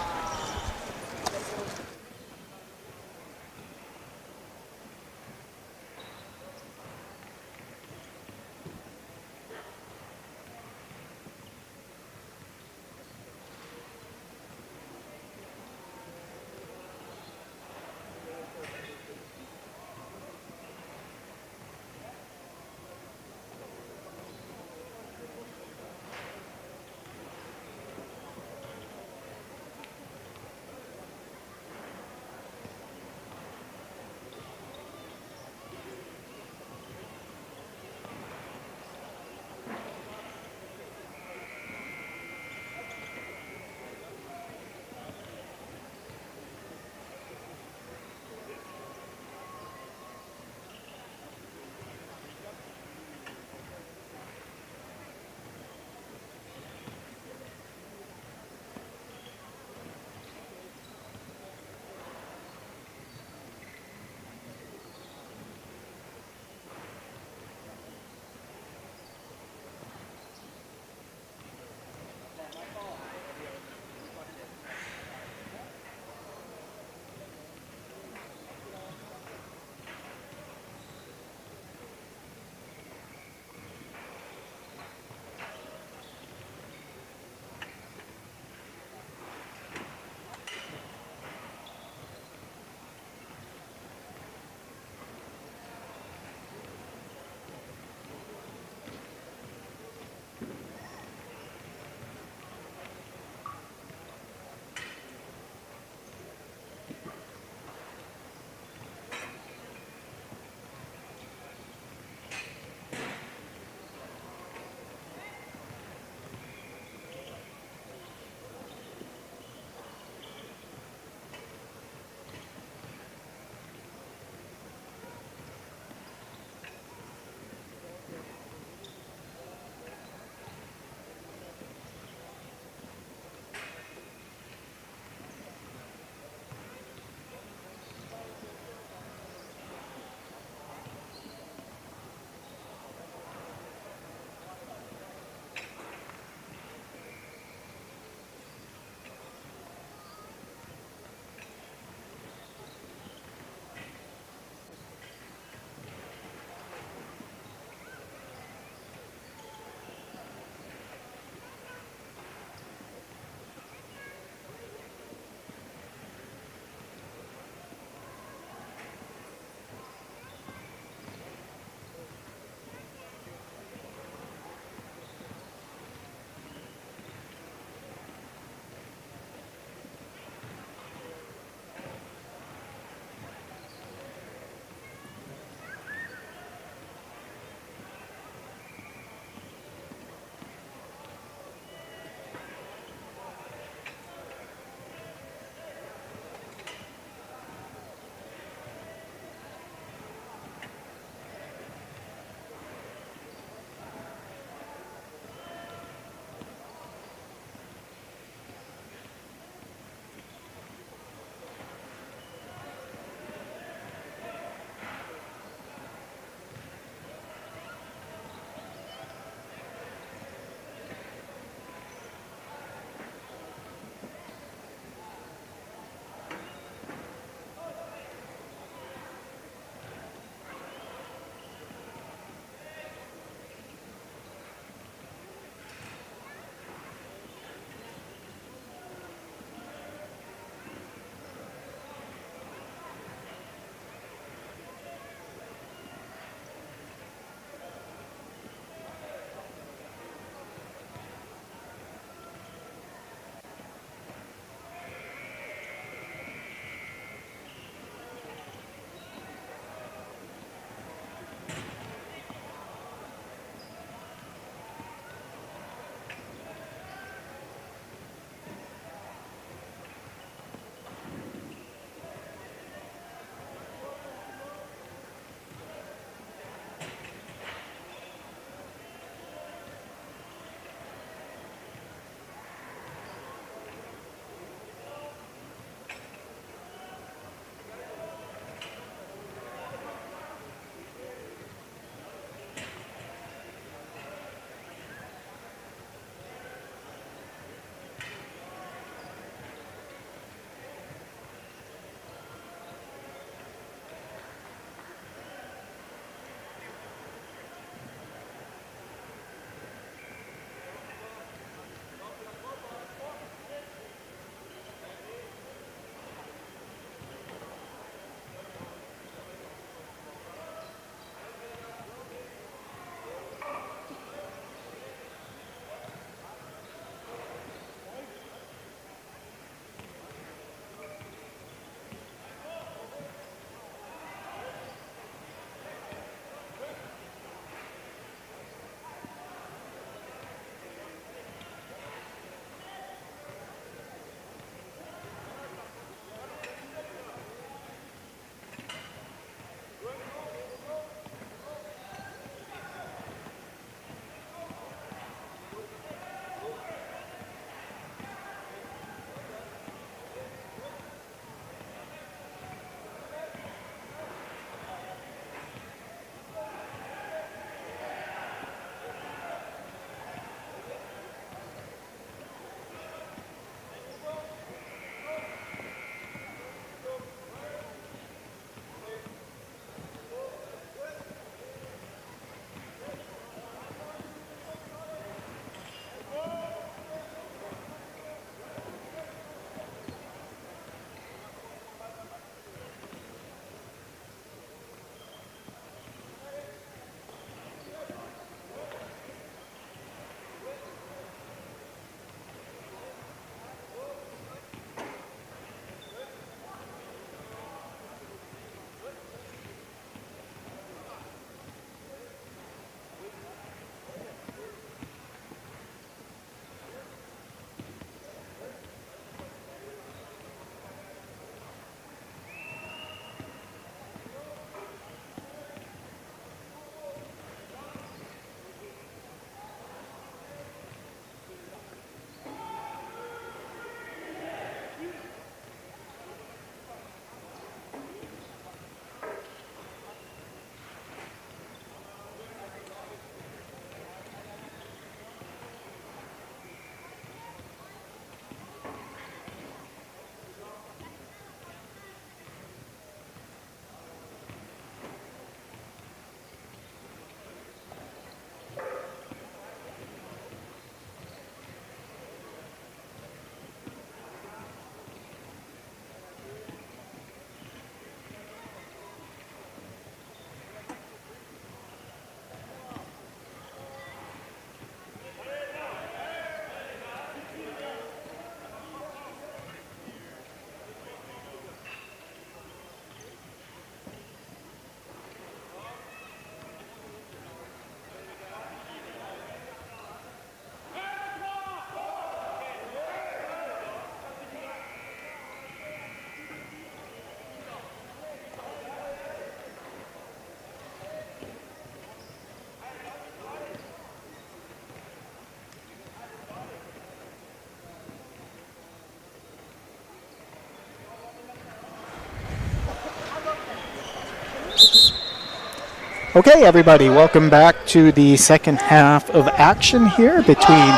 Okay, everybody, welcome back to the second half of action here between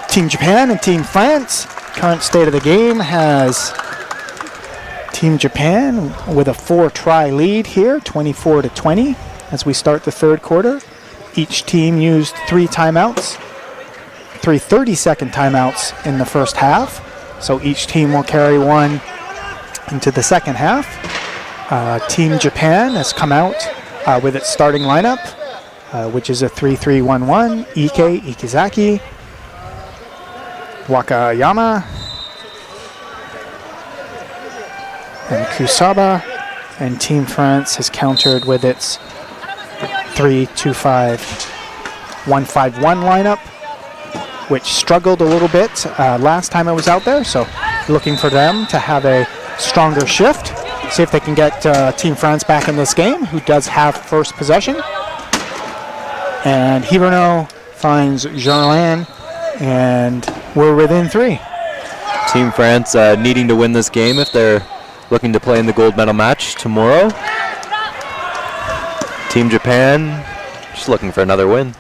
Team Japan and Team France. Current state of the game has Team Japan with a 4-try lead here, 24-20, as we start the third quarter. Each team used 3 timeouts, 3 30-second timeouts in the first half. So each team will carry one into the second half. Team Japan has come out with its starting lineup, which is a 3-3-1-1. Ike, Ikizaki, Wakayama, and Kusaba. And Team France has countered with its 3-2-5-1-5-1 lineup, which struggled a little bit last time I was out there. So looking for them to have a stronger shift. See if they can get Team France back in this game, who does have first possession. And Hiberno finds Jarlan, and we're within 3. Team France needing to win this game if they're looking to play in the gold medal match tomorrow. Team Japan just looking for another win.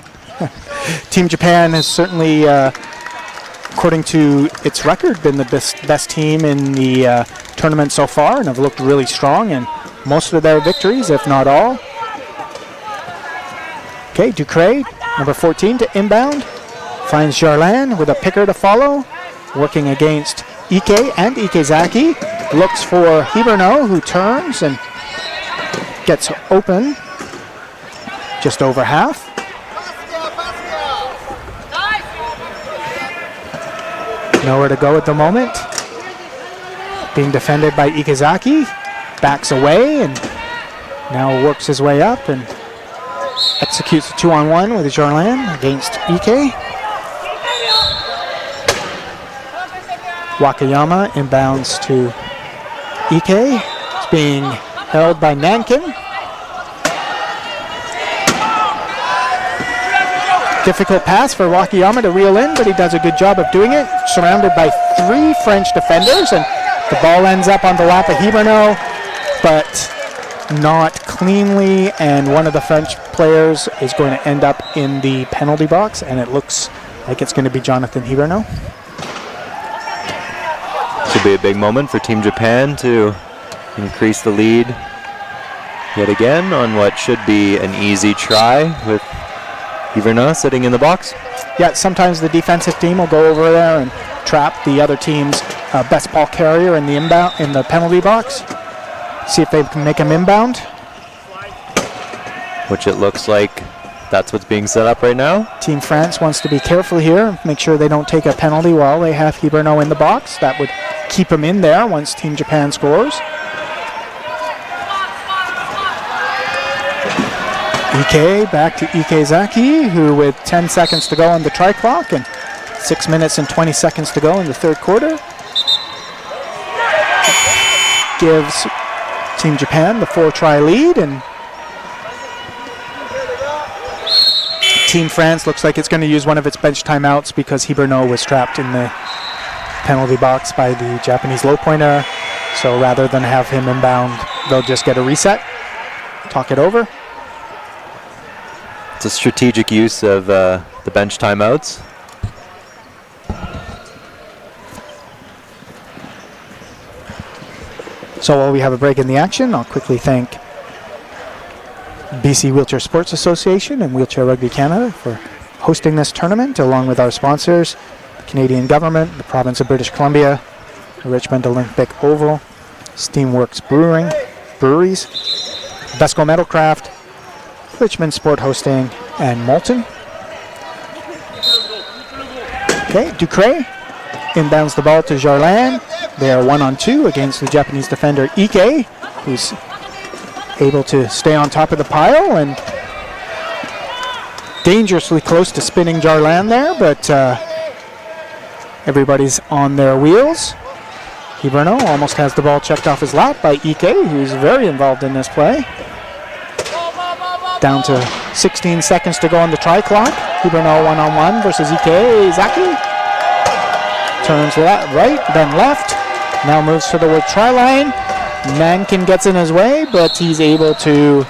Team Japan has certainly, according to its record, been the best team in the tournament so far, and have looked really strong in most of their victories, if not all. Okay, Ducre, number 14, to inbound. Finds Jarlan with a picker to follow. Working against Ike and Ikezaki. Looks for Hiberno, who turns and gets open. Just over half. Nowhere to go at the moment. Being defended by Ikezaki. Backs away and now works his way up and executes a 2-on-1 with Jarlan against Ike. Wakayama inbounds to Ike. It's being held by Nankin. Difficult pass for Wakayama to reel in, but he does a good job of doing it. Surrounded by 3 French defenders, and the ball ends up on the lap of Hiberno, but not cleanly, and one of the French players is going to end up in the penalty box, and it looks like it's going to be Jonathan Hiberno. Should be a big moment for Team Japan to increase the lead yet again on what should be an easy try with Hiberno sitting in the box. Yeah, sometimes the defensive team will go over there and trap the other team's best ball carrier in the inbound in the penalty box. See if they can make him inbound. Which it looks like that's what's being set up right now. Team France wants to be careful here, make sure they don't take a penalty while they have Hiberno in the box. That would keep him in there once Team Japan scores. Ike back to Ikezaki, who with 10 seconds to go on the try clock and 6 minutes and 20 seconds to go in the third quarter, gives Team Japan the 4-try lead, and Team France looks like it's going to use one of its bench timeouts because Hiberno was trapped in the penalty box by the Japanese low pointer. So rather than have him inbound, they'll just get a reset, talk it over. It's a strategic use of the bench timeouts. So while we have a break in the action, I'll quickly thank BC Wheelchair Sports Association and Wheelchair Rugby Canada for hosting this tournament, along with our sponsors, the Canadian government, the province of British Columbia, the Richmond Olympic Oval, Steamworks Breweries, Vesco Metalcraft, Richmond Sport Hosting, and Moulton. Okay, Ducre inbounds the ball to Jarlan. They are 1-on-2 against the Japanese defender Ike, who's able to stay on top of the pile and dangerously close to spinning Jarlan there, but everybody's on their wheels. Hiberno almost has the ball checked off his lap by Ike, who's very involved in this play. Down to 16 seconds to go on the try clock. Hiberno 1-on-1 versus Ikezaki. Turns right, then left. Now moves to the try line. Nankin gets in his way, but he's able to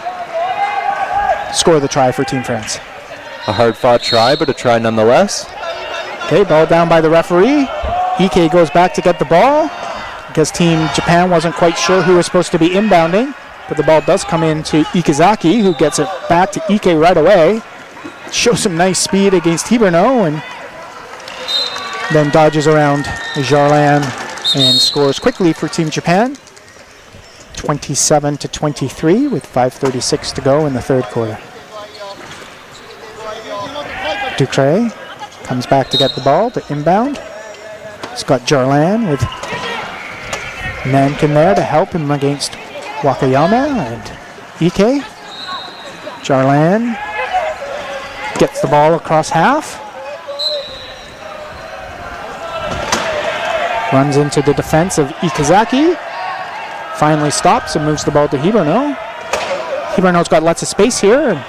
score the try for Team France. A hard-fought try, but a try nonetheless. Okay, ball down by the referee. Ike goes back to get the ball because Team Japan wasn't quite sure who was supposed to be inbounding, but the ball does come in to Ikazaki, who gets it back to Ike right away. Shows some nice speed against Hiberno, and then dodges around Jarlan and scores quickly for Team Japan. 27-23 with 5:36 to go in the third quarter. Ducre comes back to get the ball to inbound. He's got Jarlan with Nankin there to help him against Wakayama and Ike. Jarlan gets the ball across half. Runs into the defense of Ikazaki. Finally stops and moves the ball to Hiberno. Hiberno's got lots of space here and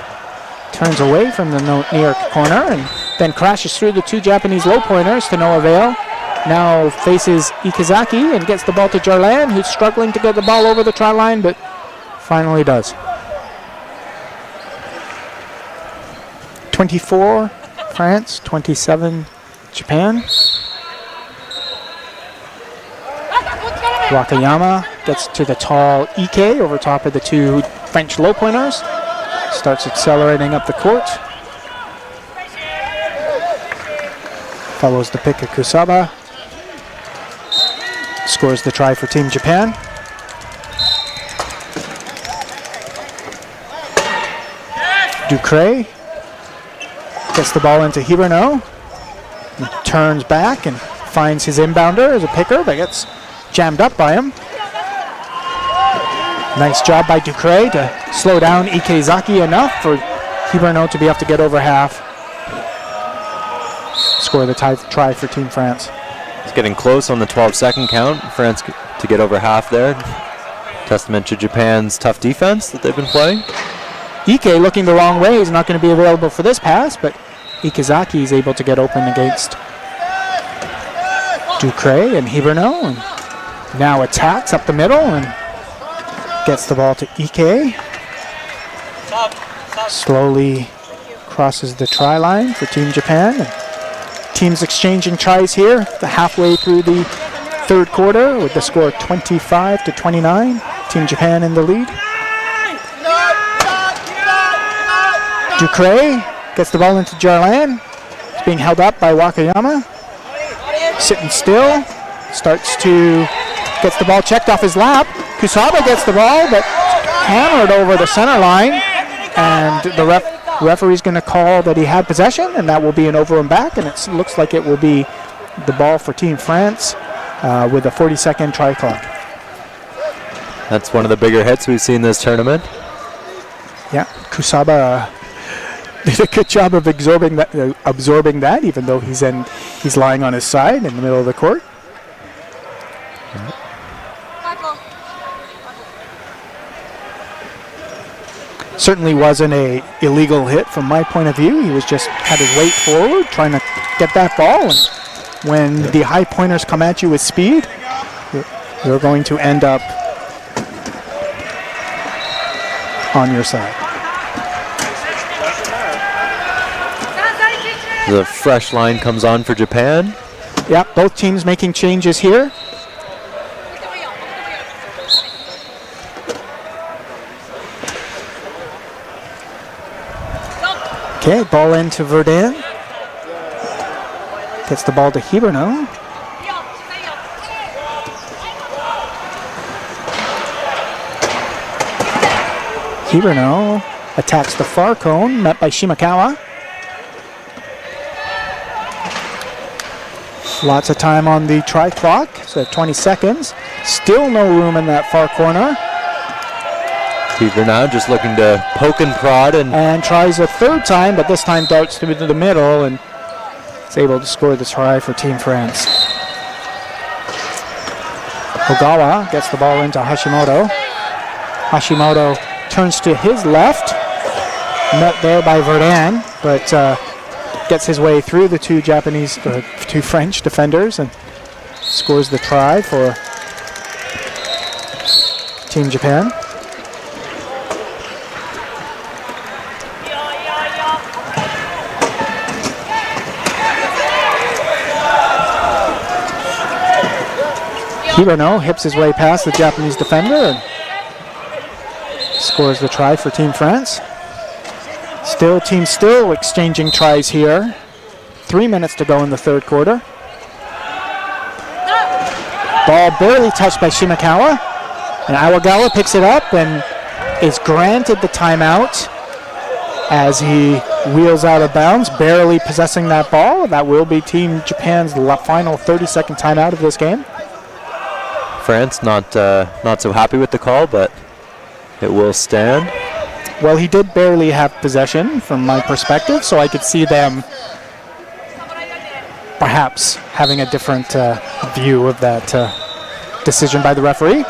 turns away from the near corner and then crashes through the two Japanese low pointers to no avail. Now faces Ikazaki and gets the ball to Jarlan, who's struggling to get the ball over the try line, but finally does. 24 France, 27 Japan. Wakayama gets to the tall Ike over top of the two French low pointers. Starts accelerating up the court. Follows the pick of Kusaba. Scores the try for Team Japan. Ducre gets the ball into Hiberno. Turns back and finds his inbounder as a picker, but gets jammed up by him. Nice job by Ducre to slow down Ikazaki enough for Hiberno to be able to get over half. Score the try for Team France. It's getting close on the 12-second count. France to get over half there. Testament to Japan's tough defense that they've been playing. Ike looking the wrong way. He's not going to be available for this pass, but Ikazaki is able to get open against Ducre and Hiberno, and now attacks up the middle and gets the ball to Ike. Slowly crosses the try line for Team Japan. And teams exchanging tries here, halfway through the third quarter with the score 25-29. Team Japan in the lead. Ducre gets the ball into Jarlan. It's being held up by Wakayama. Sitting still. Gets the ball checked off his lap. Kusaba gets the ball, but hammered over the center line. And the referee's going to call that he had possession, and that will be an over and back. And it looks like it will be the ball for Team France with a 40-second try clock. That's one of the bigger hits we've seen this tournament. Yeah, Kusaba did a good job of absorbing that, even though he's lying on his side in the middle of the court. Certainly wasn't a illegal hit from my point of view. He was just had his weight forward, trying to get that ball. And when the high pointers come at you with speed, you're going to end up on your side. The fresh line comes on for Japan. Yeah, both teams making changes here. Okay, ball into Verdun. Gets the ball to Hiberno. Hiberno attacks the far cone, met by Shimakawa. Lots of time on the try clock, so 20 seconds. Still no room in that far corner. Hiberno just looking to poke and prod and tries a third time, but this time darts to the middle and is able to score the try for Team France. Ogawa gets the ball into Hashimoto. Hashimoto turns to his left, met there by Verdun, but gets his way through the two French defenders and scores the try for Team Japan. Hirano hips his way past the Japanese defender and scores the try for Team France. Team still exchanging tries here. 3 minutes to go in the third quarter. Ball barely touched by Shimakawa. And Iwagawa picks it up and is granted the timeout as he wheels out of bounds, barely possessing that ball. That will be Team Japan's final 30-second timeout of this game. France not so happy with the call, but it will stand. Well, he did barely have possession from my perspective, so I could see them perhaps having a different view of that decision by the referee.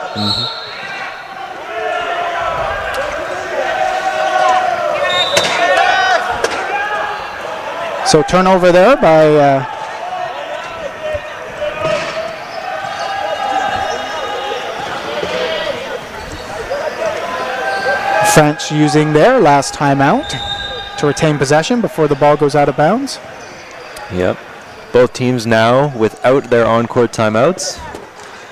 So turnover there by French using their last timeout to retain possession before the ball goes out of bounds. Yep. Both teams now without their on-court timeouts,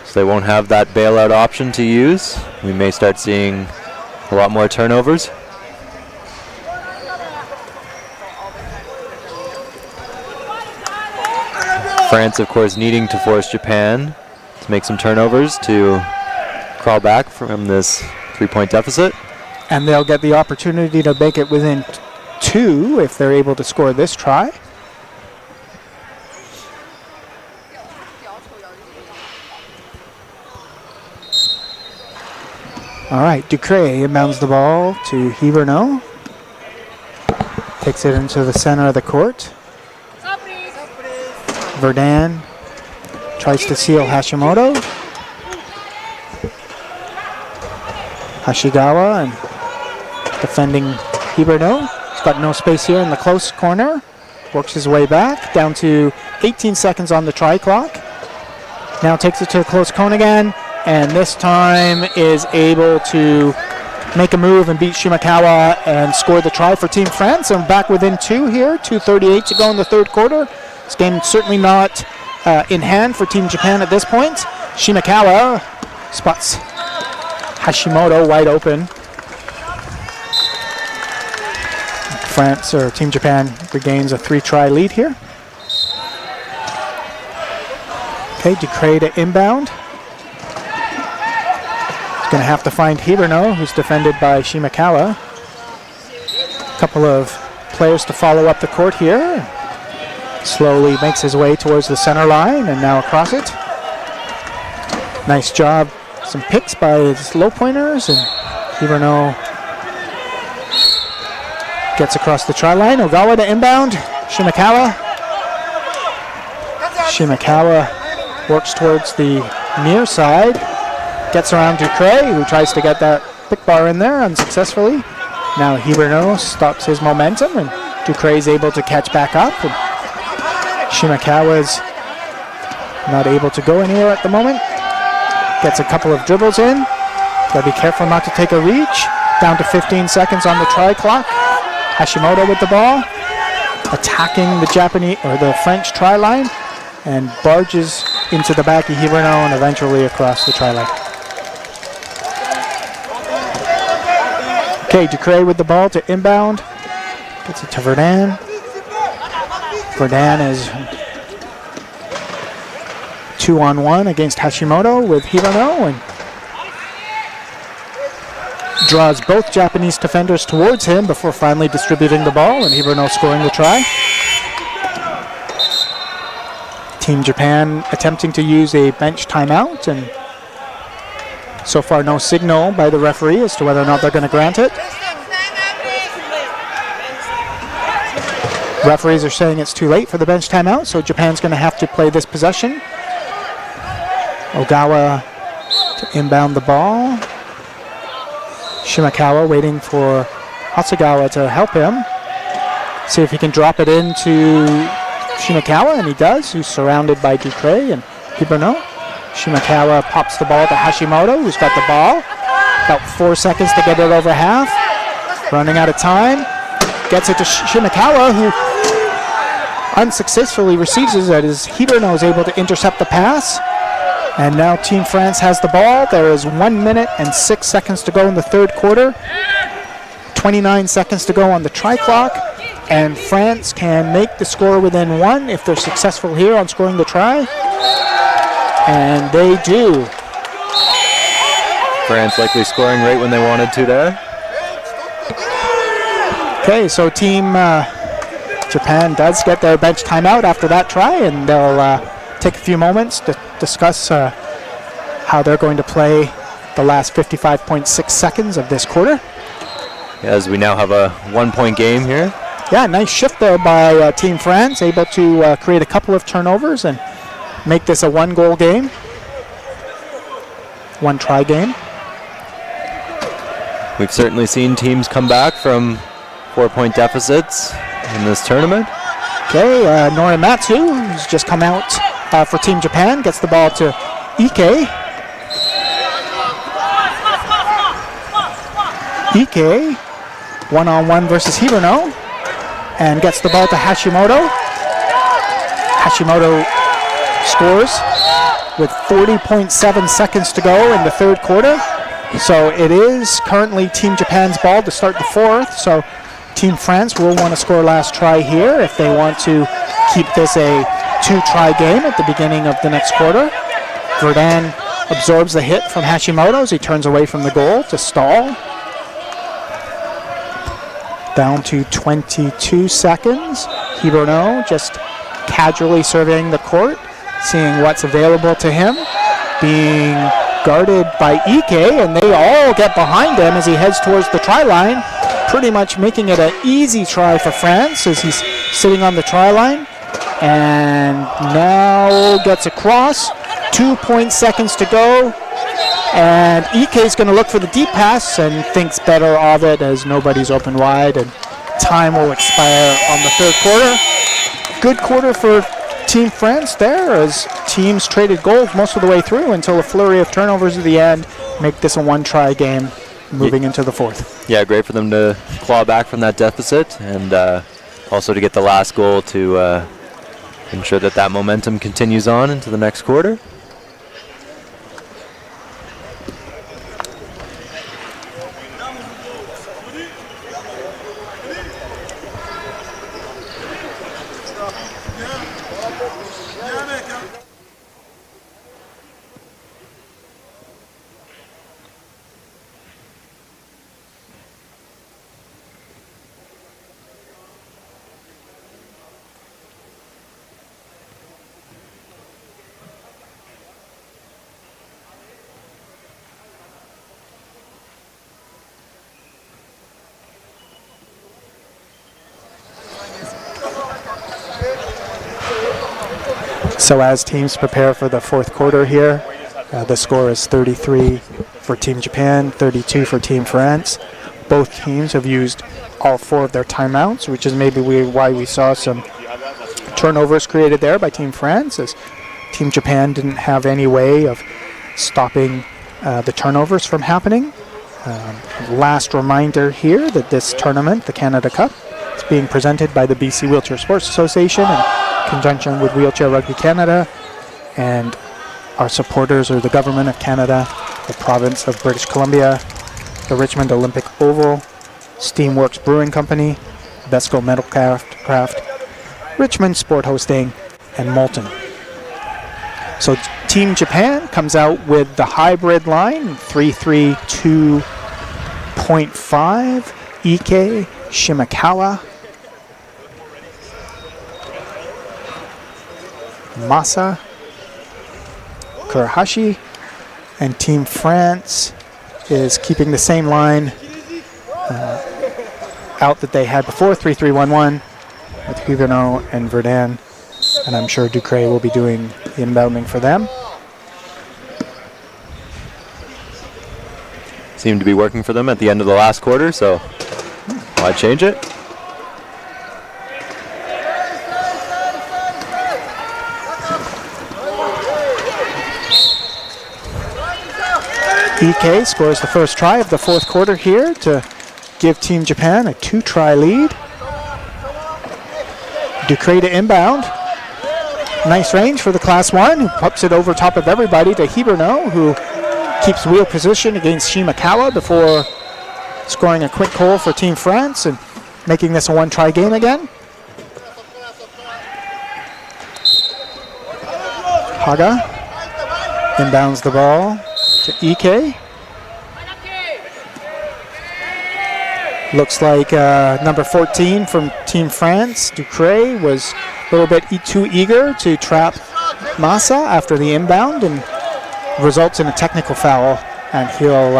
so they won't have that bailout option to use. We may start seeing a lot more turnovers. France, of course, needing to force Japan to make some turnovers to crawl back from this 3-point deficit. And they'll get the opportunity to make it within 2 if they're able to score this try. All right, Ducre inbounds the ball to Hiberno. Takes it into the center of the court. Verdun tries to seal Hashimoto. Hashigawa and defending Hiberno. He's got no space here in the close corner. Works his way back down to 18 seconds on the try clock. Now takes it to the close cone again, and this time is able to make a move and beat Shimakawa and score the try for Team France. And back within 2 here, 2:38 to go in the third quarter. This game certainly not in hand for Team Japan at this point. Shimakawa spots Hashimoto wide open. France, or Team Japan, regains a 3-try lead here. Okay, Ducre to inbound. He's going to have to find Hiberno, who's defended by Shimakawa. A couple of players to follow up the court here. Slowly makes his way towards the center line and now across it. Nice job. Some picks by his low pointers, and Hiberno gets across the try line. Ogawa to inbound. Shimakawa. Shimakawa works towards the near side. Gets around Ducre, who tries to get that pick bar in there unsuccessfully. Now Hiberno stops his momentum, and Ducre is able to catch back up. And Shimakawa's not able to go anywhere at the moment. Gets a couple of dribbles in. Gotta be careful not to take a reach. Down to 15 seconds on the try clock. Hashimoto with the ball, attacking the Japanese or the French try line, and barges into the back of Hiberno and eventually across the try line. Okay, Ducre with the ball to inbound. Gets it to Verdun. Verdun is 2-on-1 against Hashimoto with Hiberno and draws both Japanese defenders towards him before finally distributing the ball, and Hiberno scoring the try. Team Japan attempting to use a bench timeout, and so far no signal by the referee as to whether or not they're going to grant it. Referees are saying it's too late for the bench timeout, so Japan's going to have to play this possession. Ogawa to inbound the ball. Shimakawa waiting for Hatsugawa to help him. See if he can drop it into Shimakawa, and he does, who's surrounded by Ducre and Hiberno. Shimakawa pops the ball to Hashimoto, who's got the ball. About 4 seconds to get it over half. Running out of time. Gets it to Shimakawa, who unsuccessfully receives it as Hiberno is able to intercept the pass. And now Team France has the ball. There is 1 minute and 6 seconds to go in the third quarter. 29 seconds to go on the try clock. And France can make the score within 1 if they're successful here on scoring the try. And they do. France likely scoring right when they wanted to there. Okay, so Team Japan does get their bench timeout after that try, and they'll take a few moments to discuss how they're going to play the last 55.6 seconds of this quarter. As we now have a 1-point game here. Yeah, nice shift there by Team France, able to create a couple of turnovers and make this a 1-goal game, 1-try game. We've certainly seen teams come back from 4-point deficits in this tournament. Okay, Norimatsu, who's just come out for Team Japan, gets the ball to Ike. Ike, one-on-one versus Hirono, and gets the ball to Hashimoto. Hashimoto scores with 40.7 seconds to go in the third quarter. So it is currently Team Japan's ball to start the fourth. So Team France will want to score last try here if they want to keep this a 2-try game at the beginning of the next quarter. Verdun absorbs the hit from Hashimoto as he turns away from the goal to stall. Down to 22 seconds. Hirono just casually surveying the court, seeing what's available to him, being guarded by Ike, and they all get behind him as he heads towards the try line, pretty much making it an easy try for France as he's sitting on the try line. And now gets across, 2 seconds to go, and Ike's going to look for the deep pass and thinks better of it as nobody's open wide, and time will expire on the third quarter. Good quarter for Team France there as teams traded goals most of the way through until a flurry of turnovers at the end make this a 1-try game moving into the fourth. Yeah, great for them to claw back from that deficit and also to get the last goal to ensure that that momentum continues on into the next quarter. So as teams prepare for the fourth quarter here, the score is 33 for Team Japan, 32 for Team France. Both teams have used all 4 of their timeouts, which is maybe why we saw some turnovers created there by Team France, as Team Japan didn't have any way of stopping the turnovers from happening. Last reminder here that this tournament, the Canada Cup, is being presented by the BC Wheelchair Sports Association in conjunction with Wheelchair Rugby Canada, and our supporters are the Government of Canada, the Province of British Columbia, the Richmond Olympic Oval, Steamworks Brewing Company, Besco Metal Craft, Richmond Sport Hosting, and Molten. So Team Japan comes out with the hybrid line, 3-3-2.5, Ike, Shimakawa, Masa, Kurahashi, and Team France is keeping the same line out that they had before, 3-3-1-1 with Huguenot and Verdun, and I'm sure Ducret will be doing the inbounding for them. Seemed to be working for them at the end of the last quarter, so why change it? Ike scores the first try of the fourth quarter here to give Team Japan a 2-try lead. Ducret to inbound. Nice range for the Class 1, who pups it over top of everybody to Hiberno, who keeps wheel position against Shimakawa before scoring a quick goal for Team France and making this a one-try game again. Haga inbounds the ball to Ike. Looks like number 14 from Team France, Ducret, was a little bit too eager to trap Massa after the inbound and results in a technical foul, and he'll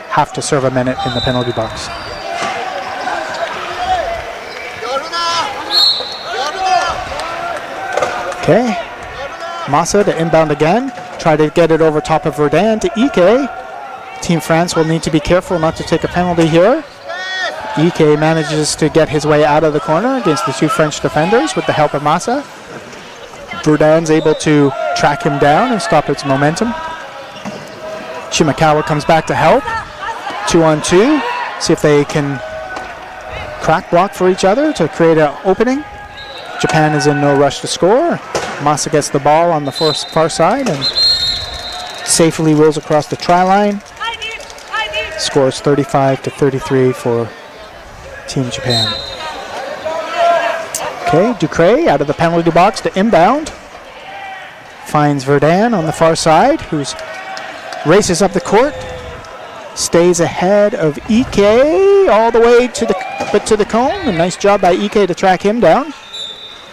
have to serve a minute in the penalty box. Okay, Massa to inbound again, try to get it over top of Verdun to Ike. Team France will need to be careful not to take a penalty here. Ike manages to get his way out of the corner against the two French defenders with the help of Massa. Verdun's able to track him down and stop its momentum. Shimakawa comes back to help. 2-on-2. See if they can crack block for each other to create an opening. Japan is in no rush to score. Massa gets the ball on the far side and safely wheels across the try line. Scores 35-33 for Team Japan. Okay, Ducret out of the penalty box to inbound. Finds Verdun on the far side, who's races up the court. Stays ahead of Ike all the way to the cone. A nice job by Ike to track him down.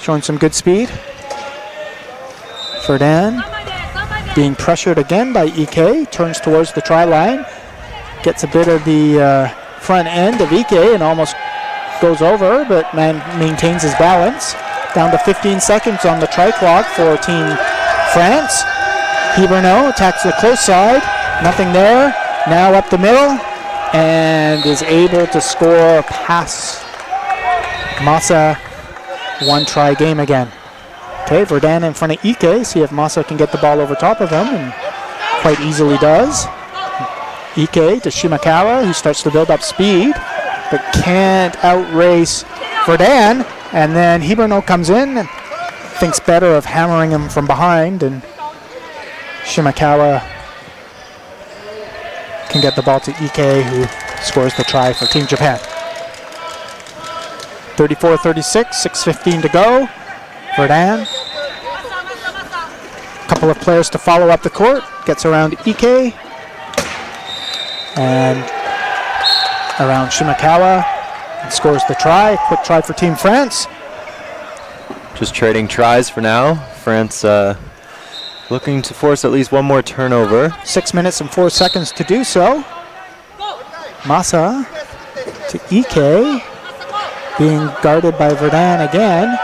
Showing some good speed. Verdun being pressured again by Ike. Turns towards the try line. Gets a bit of the front end of Ike and almost goes over, but maintains his balance. Down to 15 seconds on the try clock for Team France. Hiberno attacks the close side. Nothing there. Now up the middle and is able to score past Massa. One try game again. Okay, Verdun in front of Ike. See if Massa can get the ball over top of him, and quite easily does. Ike to Shimakawa, who starts to build up speed, but can't outrace Verdun. And then Hiberno comes in and thinks better of hammering him from behind, and Shimakawa can get the ball to Ike, who scores the try for Team Japan. 34-36, 6:15 to go. Verdun. Couple of players to follow up the court. Gets around Ike. And around Shimakawa and scores the try. Quick try for Team France. Just trading tries for now. France looking to force at least one more turnover. 6 minutes and 4 seconds to do so. Massa to Ike, being guarded by Verdun again.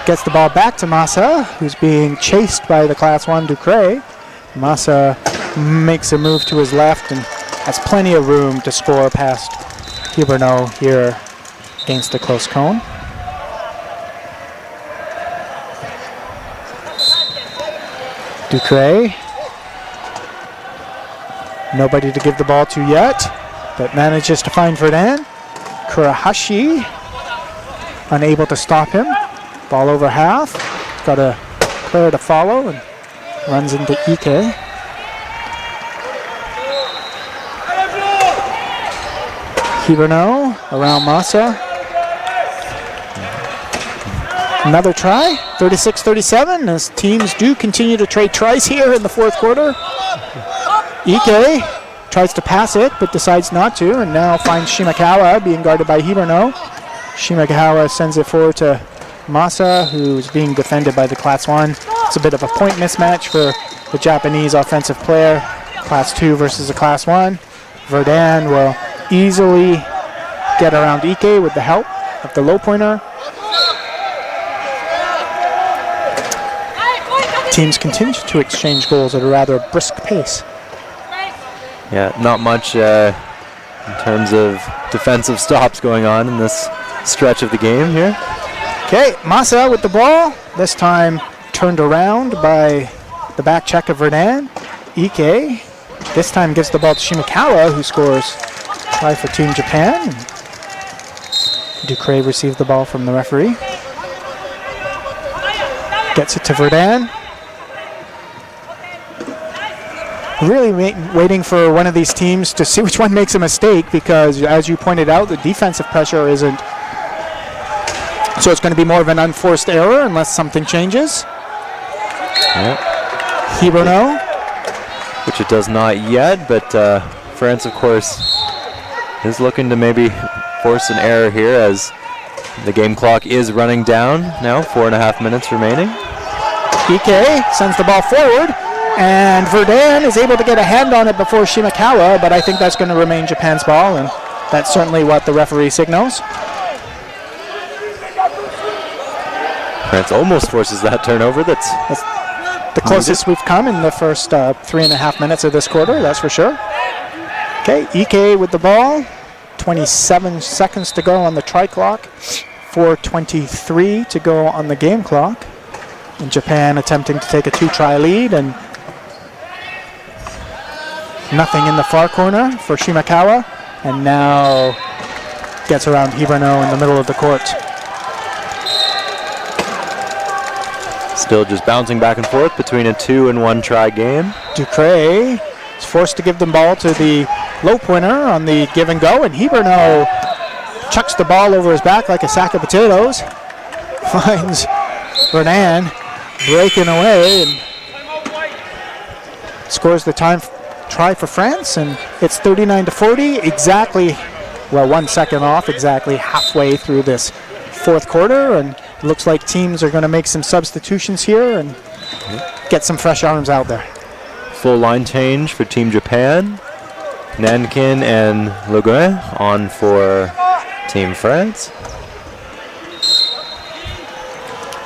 Gets the ball back to Massa, who's being chased by the Class 1 Ducret. Massa makes a move to his left and has plenty of room to score past Hiberno here against the close cone. Ducret. Nobody to give the ball to yet, but manages to find Verdun. Kurahashi unable to stop him. Ball over half. Got a player to follow and runs into Ike. Hiberno around Massa. Another try. 36-37 as teams do continue to trade tries here in the fourth quarter. Ike tries to pass it but decides not to, and now finds Shimakawa being guarded by Hiberno. Shimakawa sends it forward to Massa, who's being defended by the Class 1. It's a bit of a point mismatch for the Japanese offensive player. Class 2 versus the Class 1. Verdun will easily get around Ike with the help of the low pointer. Teams continue to exchange goals at a rather brisk pace. Yeah, not much in terms of defensive stops going on in this stretch of the game here. Okay, Massa with the ball. This time turned around by the back check of Verdun. Ike this time gives the ball to Shimakawa, who scores try for Team Japan. Ducret received the ball from the referee. Gets it to Verdun. Really waiting for one of these teams to see which one makes a mistake, because as you pointed out, the defensive pressure isn't. So it's going to be more of an unforced error unless something changes. Yep. Hiberno. Which it does not yet, but France, of course, is looking to maybe force an error here as the game clock is running down now, 4.5 minutes remaining. Ike sends the ball forward, and Verdun is able to get a hand on it before Shimakawa, but I think that's going to remain Japan's ball, and that's certainly what the referee signals. France almost forces that turnover. That's the closest we've come in the first 3.5 minutes of this quarter, that's for sure. Okay, Ike with the ball. 27 seconds to go on the try clock. 4:23 to go on the game clock. And Japan attempting to take a 2-try lead, and nothing in the far corner for Shimakawa, and now gets around Hiberno in the middle of the court. Still just bouncing back and forth between a 2 and 1 try game. Ducre is forced to give the ball to the low pointer on the give and go, and Hiberno chucks the ball over his back like a sack of potatoes. Finds Renan breaking away and scores the try for France, and it's 39-40, exactly, well, 1 second off, exactly halfway through this fourth quarter, and it looks like teams are going to make some substitutions here and get some fresh arms out there. Full line change for Team Japan. Nankin and Le Guin on for Team France.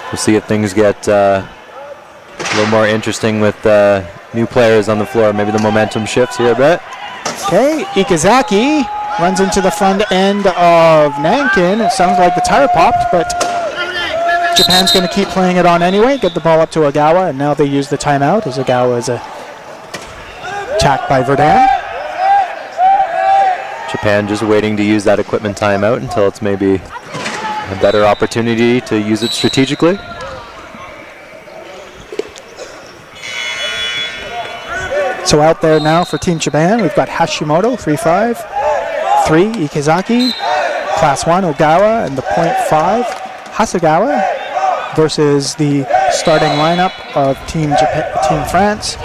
We'll see if things get a little more interesting with new players on the floor. Maybe the momentum shifts here a bit. Okay, Ikazaki runs into the front end of Nankin. It sounds like the tire popped, but Japan's going to keep playing it on anyway. Get the ball up to Ogawa, and now they use the timeout as Ogawa is attacked by Verdun. Japan just waiting to use that equipment timeout until it's maybe a better opportunity to use it strategically. So out there now for Team Japan, we've got Hashimoto, 3-5, 3, Ikazaki, Class 1, Ogawa, and the .5, Hasegawa, versus the starting lineup of Team France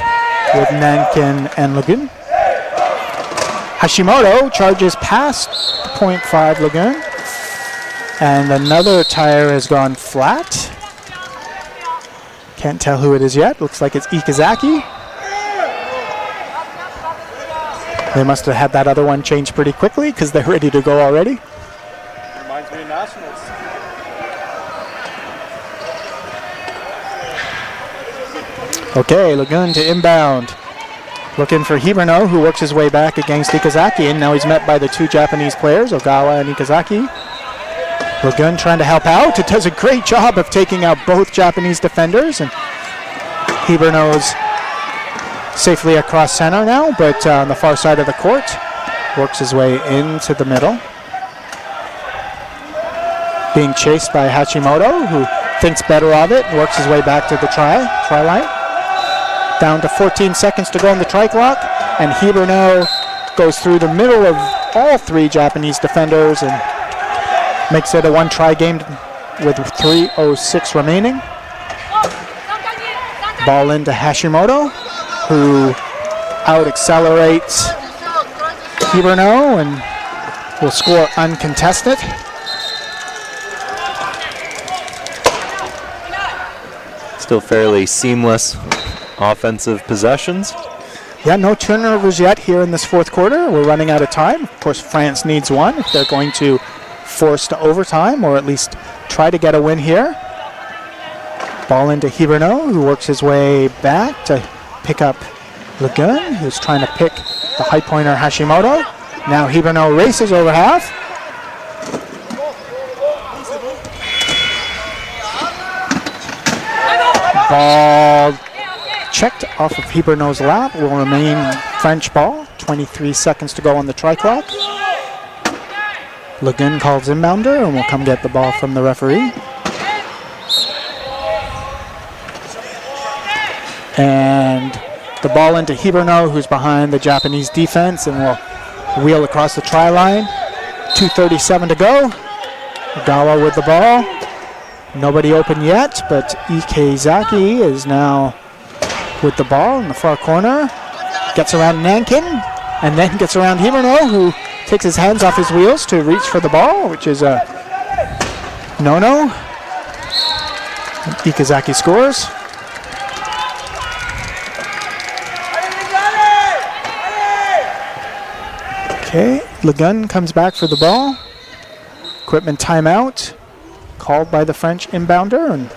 with Nankin and Le Guin. Hashimoto charges past .5 Le Guin, and another tire has gone flat. Can't tell who it is yet. Looks like it's Ikazaki. They must have had that other one change pretty quickly because they're ready to go already. Reminds me of Nationals. Okay, Lagoon to inbound. Looking for Hiberno, who works his way back against Ikazaki, and now he's met by the 2 Japanese players, Ogawa and Ikazaki. Lagoon trying to help out. It does a great job of taking out both Japanese defenders, and Hiberno's safely across center now, but on the far side of the court, works his way into the middle. Being chased by Hashimoto, who thinks better of it, and works his way back to the try line. Down to 14 seconds to go on the try clock, and Hiberno goes through the middle of all 3 Japanese defenders and makes it a 1-try game with 3:06 remaining. Ball into Hashimoto, who out-accelerates Hiberno and will score uncontested. Still fairly seamless offensive possessions. Yeah, no turnovers yet here in this fourth quarter. We're running out of time. Of course, France needs one if they're going to force to overtime or at least try to get a win here. Ball into Hiberno, who works his way back to pick up Lagun, who's trying to pick the high pointer Hashimoto. Now Hiberno races over half. Ball checked off of Hiberno's lap, will remain French ball. 23 seconds to go on the try clock. Lagun calls inbounder and will come get the ball from the referee. And the ball into Hiberno, who's behind the Japanese defense, and will wheel across the try line. 2:37 to go. Ogawa with the ball. Nobody open yet, but Ikezaki is now with the ball in the far corner. Gets around Nankin, and then gets around Hiberno, who takes his hands off his wheels to reach for the ball, which is a no-no. Ikezaki scores. Okay, Lagun comes back for the ball. Equipment timeout called by the French inbounder, and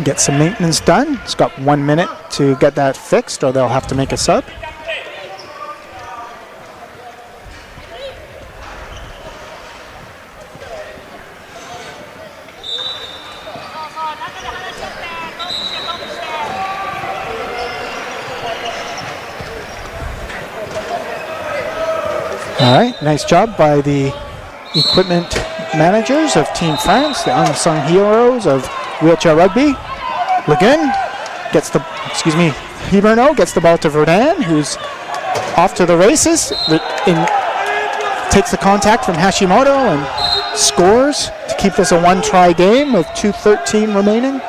get some maintenance done. It's got 1 minute to get that fixed, or they'll have to make a sub. All right, nice job by the equipment managers of Team France, the unsung heroes of wheelchair rugby. Lagun gets the, Hiberno gets the ball to Verdun, who's off to the races. Takes the contact from Hashimoto and scores to keep this a one-try game with 2:13 remaining.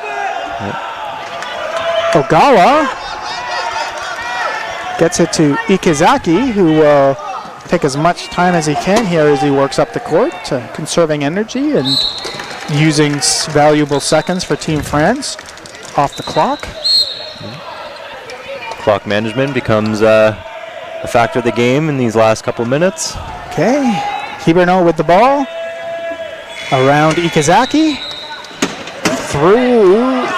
Ogawa gets it to Ikezaki, who will take as much time as he can here as he works up the court, conserving energy and using valuable seconds for Team France off the clock. Clock management becomes a factor of the game in these last couple minutes. Okay, Hiberno with the ball around Ikezaki through.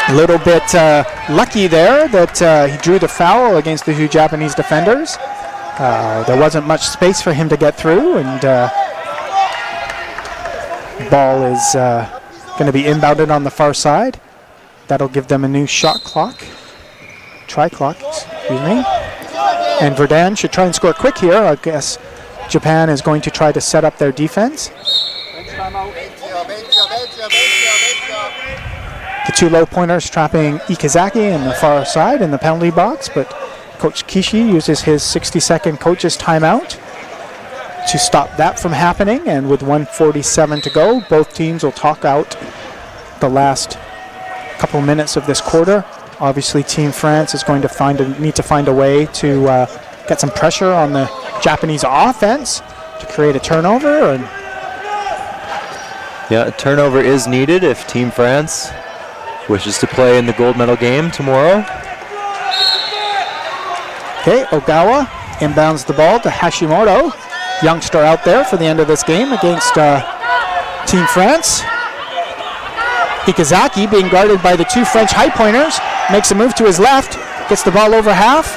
A little bit lucky there that he drew the foul against the two Japanese defenders. There wasn't much space for him to get through, and ball is going to be inbounded on the far side. That'll give them a new shot clock, try clock, excuse me. And Verdun should try and score quick here. I guess Japan is going to try to set up their defense. The two low pointers trapping Ikezaki in the far side in the penalty box, but Coach Kishi uses his 60-second coach's timeout to stop that from happening. And with 1:47 to go, both teams will talk out the last couple minutes of this quarter. Obviously, Team France is going to need to find a way to get some pressure on the Japanese offense to create a turnover. And yeah, a turnover is needed if Team France wishes to play in the gold medal game tomorrow. Okay, Ogawa inbounds the ball to Hashimoto, youngster out there for the end of this game against Team France. Ikezaki, being guarded by the two French high pointers, makes a move to his left, gets the ball over half,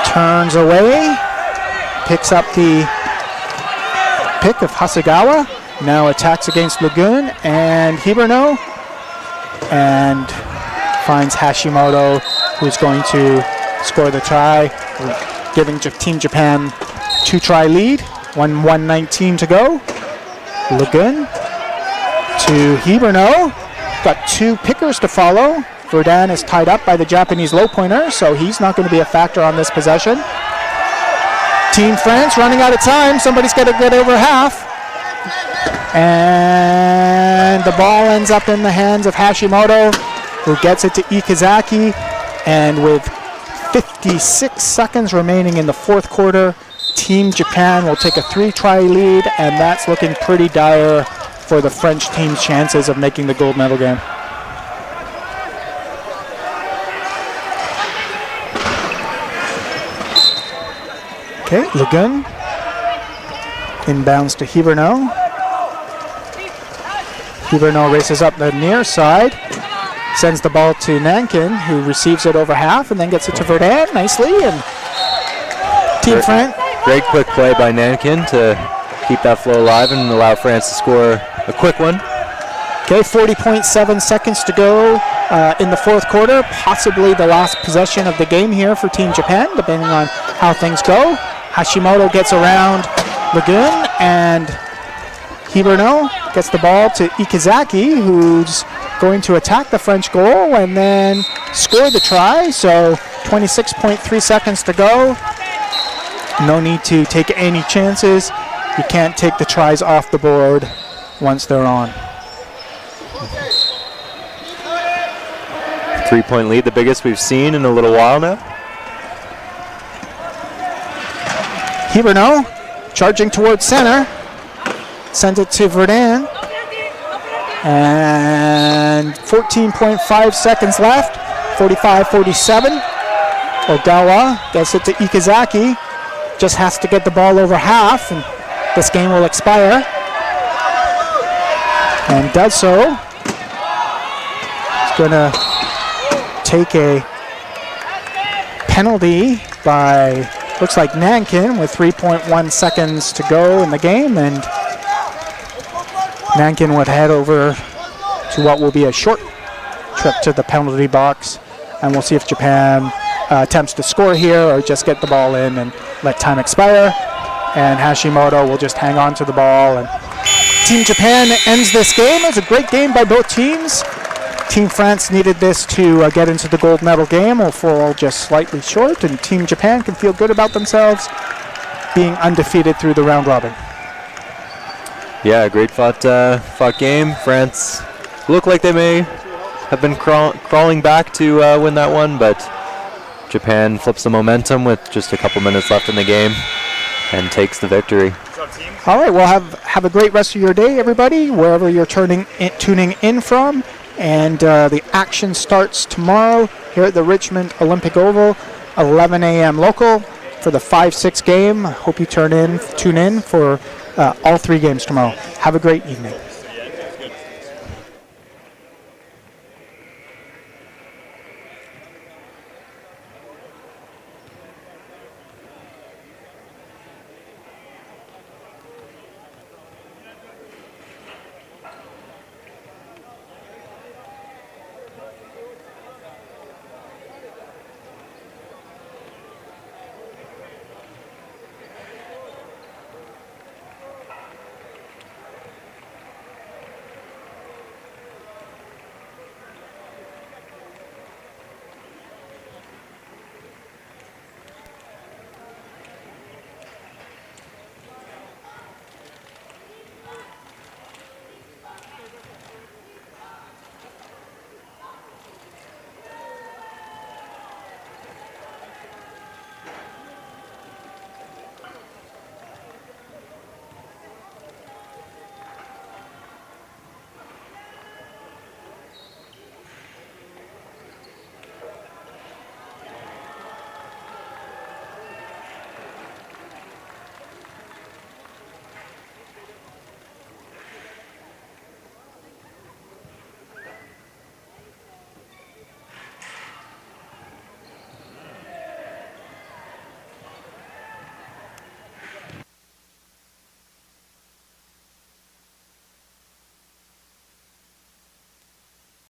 turns away, picks up the pick of Hasegawa, now attacks against Lagun and Hiberno, and finds Hashimoto, who's going to score the try, giving Team Japan 2-try lead. 1:19 to go. Lagun to Hiberno. Got two pickers to follow. Verdun is tied up by the Japanese low pointer, so he's not going to be a factor on this possession. Team France running out of time. Somebody's got to get over half. And the ball ends up in the hands of Hashimoto, who gets it to Ikezaki. And with 56 seconds remaining in the fourth quarter, Team Japan will take a 3-try lead, and that's looking pretty dire for the French team's chances of making the gold medal game. Okay, Lagun inbounds to Hiberno. Hiberno races up the near side, sends the ball to Nankin, who receives it over half and then gets it to Verdun nicely. And Team France. Great quick play by Nankin to keep that flow alive and allow France to score a quick one. Okay, 40.7 seconds to go in the fourth quarter. Possibly the last possession of the game here for Team Japan, depending on how things go. Hashimoto gets around Lagun and Hiberno gets the ball to Ikazaki, who's going to attack the French goal and then score the try. So 26.3 seconds to go. No need to take any chances. You can't take the tries off the board once they're on. 3-point lead, the biggest we've seen in a little while now. Hiberno charging towards center. Sent it to Verdun. And 14.5 seconds left. 45-47. Ogawa gets it to Ikazaki. Just has to get the ball over half, and this game will expire. And does so. He's going to take a penalty by, looks like Nankin, with 3.1 seconds to go in the game, and Nankin would head over to what will be a short trip to the penalty box, and we'll see if Japan attempts to score here or just get the ball in and let time expire. And Hashimoto will just hang on to the ball, and Team Japan ends this game. It was a great game by both teams. Team France needed this to get into the gold medal game, will fall just slightly short, and Team Japan can feel good about themselves being undefeated through the round robin. Yeah, great fought game. France look like they may have been crawling back to win that one, but Japan flips the momentum with just a couple minutes left in the game and takes the victory. All right, well, have a great rest of your day, everybody, wherever you're tuning in from. And the action starts tomorrow here at the Richmond Olympic Oval, 11 a.m. local for the 5-6 game. Hope you tune in for all 3 games tomorrow. Have a great evening.